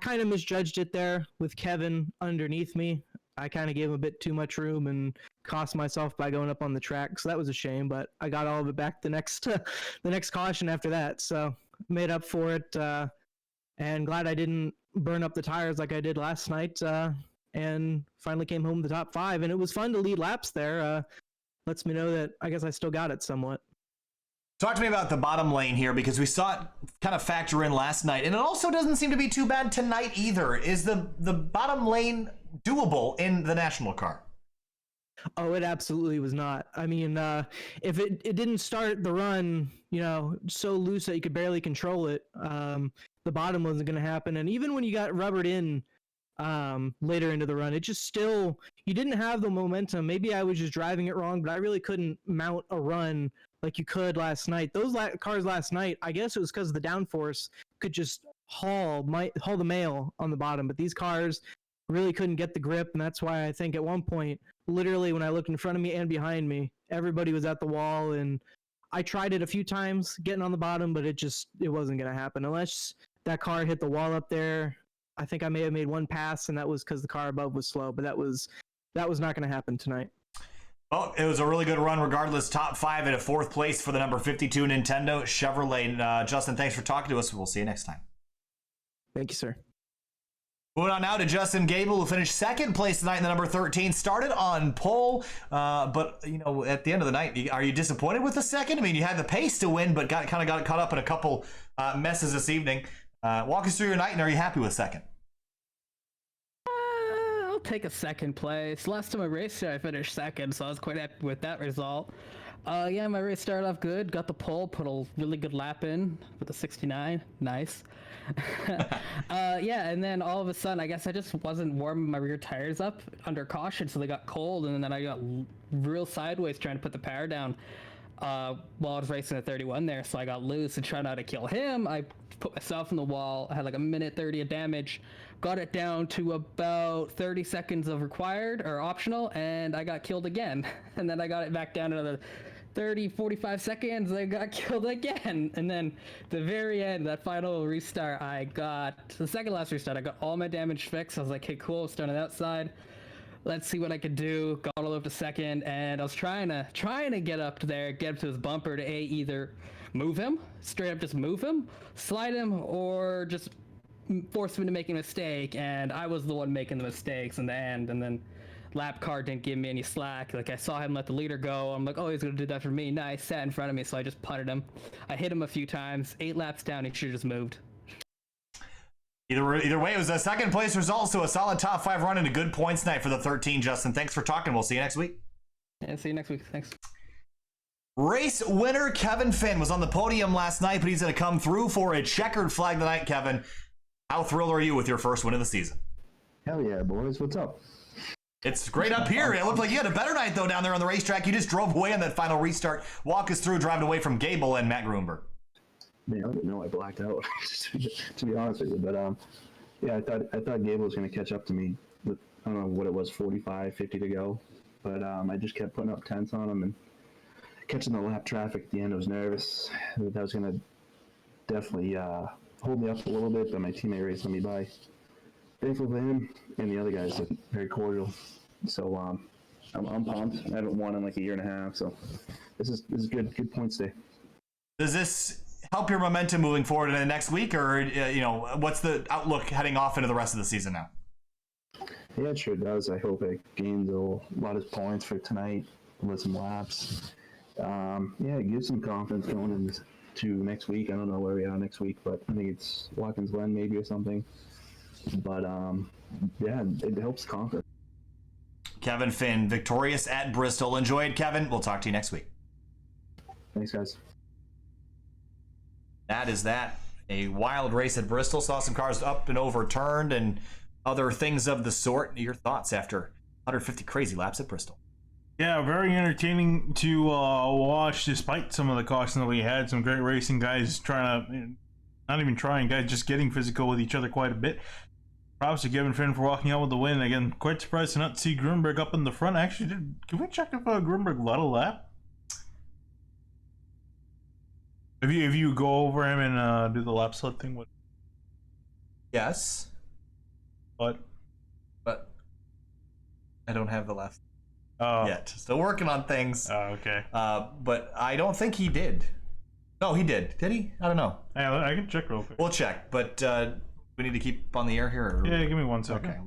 kind of misjudged it there with Kevin underneath me. I kind of gave him a bit too much room and cost myself by going up on the track, so that was a shame. But I got all of it back the next caution after that, so made up for it. And glad I didn't burn up the tires like I did last night. And finally came home the top 5, and it was fun to lead laps there. Lets me know that I guess I still got it somewhat.
Talk to me about the bottom lane here, because we saw it kind of factor in last night, and it also doesn't seem to be too bad tonight either. Is the bottom lane doable in the national car?
Oh, it absolutely was not. I mean, if it didn't start the run, so loose that you could barely control it, the bottom wasn't going to happen. And even when you got rubbered in later into the run, it just still, you didn't have the momentum. Maybe I was just driving it wrong, but I really couldn't mount a run like you could last night. Those cars last night, I guess it was because the downforce could just haul the mail on the bottom, but these cars really couldn't get the grip, and that's why I think at one point, literally when I looked in front of me and behind me, everybody was at the wall, and I tried it a few times getting on the bottom, but it wasn't going to happen unless that car hit the wall up there. I think I may have made one pass, and that was because the car above was slow, but that was not going to happen tonight.
Well, it was a really good run regardless. Top 5 at a 4th place for the number 52 Nintendo Chevrolet. Justin, thanks for talking to us. We'll see you next time.
Thank you, sir.
Moving on now to Justin Gable, who finished 2nd place tonight in the number 13. Started on pole, but at the end of the night, are you disappointed with the 2nd? I mean, you had the pace to win, but got caught up in a couple messes this evening. Walk us through your night, and are you happy with 2nd?
I'll take a 2nd place. Last time I raced here, I finished 2nd, so I was quite happy with that result. Yeah, my race started off good. Got the pole, put a really good lap in with a 69. Nice. Yeah, and then all of a sudden, I guess I just wasn't warming my rear tires up under caution, so they got cold, and then I got real sideways trying to put the power down. while I was racing at 31 there, so I got loose and tried not to kill him. I put myself in the wall. I had like a minute 30 of damage, got it down to about 30 seconds of required or optional, and I got killed again. And then I got it back down to another 30, 45 seconds, I got killed again. And then the very end, that final restart, the second last restart, I got all my damage fixed. I was like, hey, cool, it's done on the outside. Let's see what I could do. Got all up to second, and I was trying to get up to there, get up to his bumper to either move him, straight up just move him, slide him, or just force him to make a mistake. And I was the one making the mistakes in the end, and then lap car didn't give me any slack. Like, I saw him let the leader go. I'm like, oh, he's gonna do that for me. Nice, sat in front of me, so I just putted him. I hit him a few times. 8 laps down, he should have just moved.
Either way, it was a second place result, so a solid top 5 run and a good points night for the 13. Justin, thanks for talking. We'll see you next week.
Yeah, see you next week. Thanks.
Race winner Kevin Finn was on the podium last night, but he's going to come through for a checkered flag tonight. Kevin, how thrilled are you with your first win of the season?
Hell yeah, boys. What's up?
It's great up here. It looked like you had a better night, though, down there on the racetrack. You just drove away on that final restart. Walk us through driving away from Gable and Matt Grunberg.
Man, I didn't know I blacked out, to be honest with you. But yeah, I thought Gable was going to catch up to me with, I don't know what it was, 45, 50 to go. But I just kept putting up tenths on him and catching the lap traffic at the end. I was nervous that was going to definitely hold me up a little bit, but my teammate raced me by. Thankful for him, and the other guys are very cordial. So I'm pumped. I haven't won in like a year and a half, so this is good points day.
Does this help your momentum moving forward into the next week, or what's the outlook heading off into the rest of the season now?
Yeah, it sure does. I hope it gains a lot of points for tonight with some laps. Yeah, it gives some confidence going into next week. I don't know where we are next week, but I think it's Watkins Glen maybe or something. But yeah, it helps confidence.
Kevin Finn, victorious at Bristol. Enjoy it, Kevin. We'll talk to you next week.
Thanks, guys.
That is that. A wild race at Bristol. Saw some cars up and overturned and other things of the sort. Your thoughts after 150 crazy laps at Bristol?
Yeah, very entertaining to watch despite some of the caution that we had. Some great racing guys just getting physical with each other quite a bit. Props to Kevin Finn for walking out with the win. Again, quite surprised to not see Grunberg up in the front. Actually, can we check if Grunberg led a lap? If you go over him and do the lap slip thing with.
Yes. But I don't have the left yet. Still working on things.
Oh, okay.
But I don't think he did. No, he did. Did he? I don't know.
Yeah, I can check real quick.
We'll check, but we need to keep on the air here.
Yeah, give me 1 second.
Okay.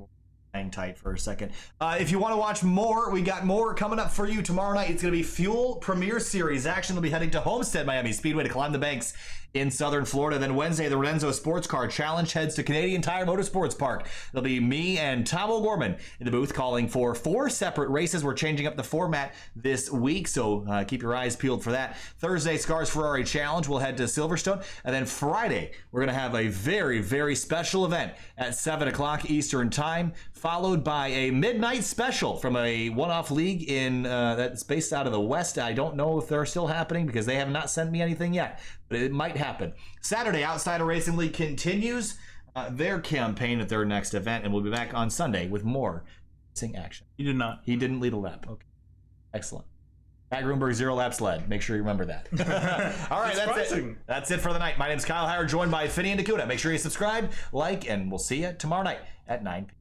Hang tight for a second. If you want to watch more, we got more coming up for you tomorrow night. It's going to be Fuel Premier Series action. They'll be heading to Homestead Miami Speedway to climb the banks in southern Florida. Then Wednesday, the Renzo Sports Car Challenge heads to Canadian Tire Motorsports Park. There'll be me and Tom O'Gorman in the booth calling for 4 separate races. We're changing up the format this week, so keep your eyes peeled for that. Thursday, Scars Ferrari Challenge. We'll head to Silverstone. And then Friday, we're going to have a very, very special event at 7 o'clock Eastern Time, followed by a midnight special from a one-off league in that's based out of the West. I don't know if they're still happening because they have not sent me anything yet, but it might happen. Saturday, Outsider Racing League continues their campaign at their next event, and we'll be back on Sunday with more racing action.
He did not.
He didn't lead a lap. Okay. Excellent. Matt Grunberg, 0 laps led. Make sure you remember that. All right, that's it. That's it for the night. My name's Kyle Hire, joined by Finney and Dakota. Make sure you subscribe, like, and we'll see you tomorrow night at 9 p.m.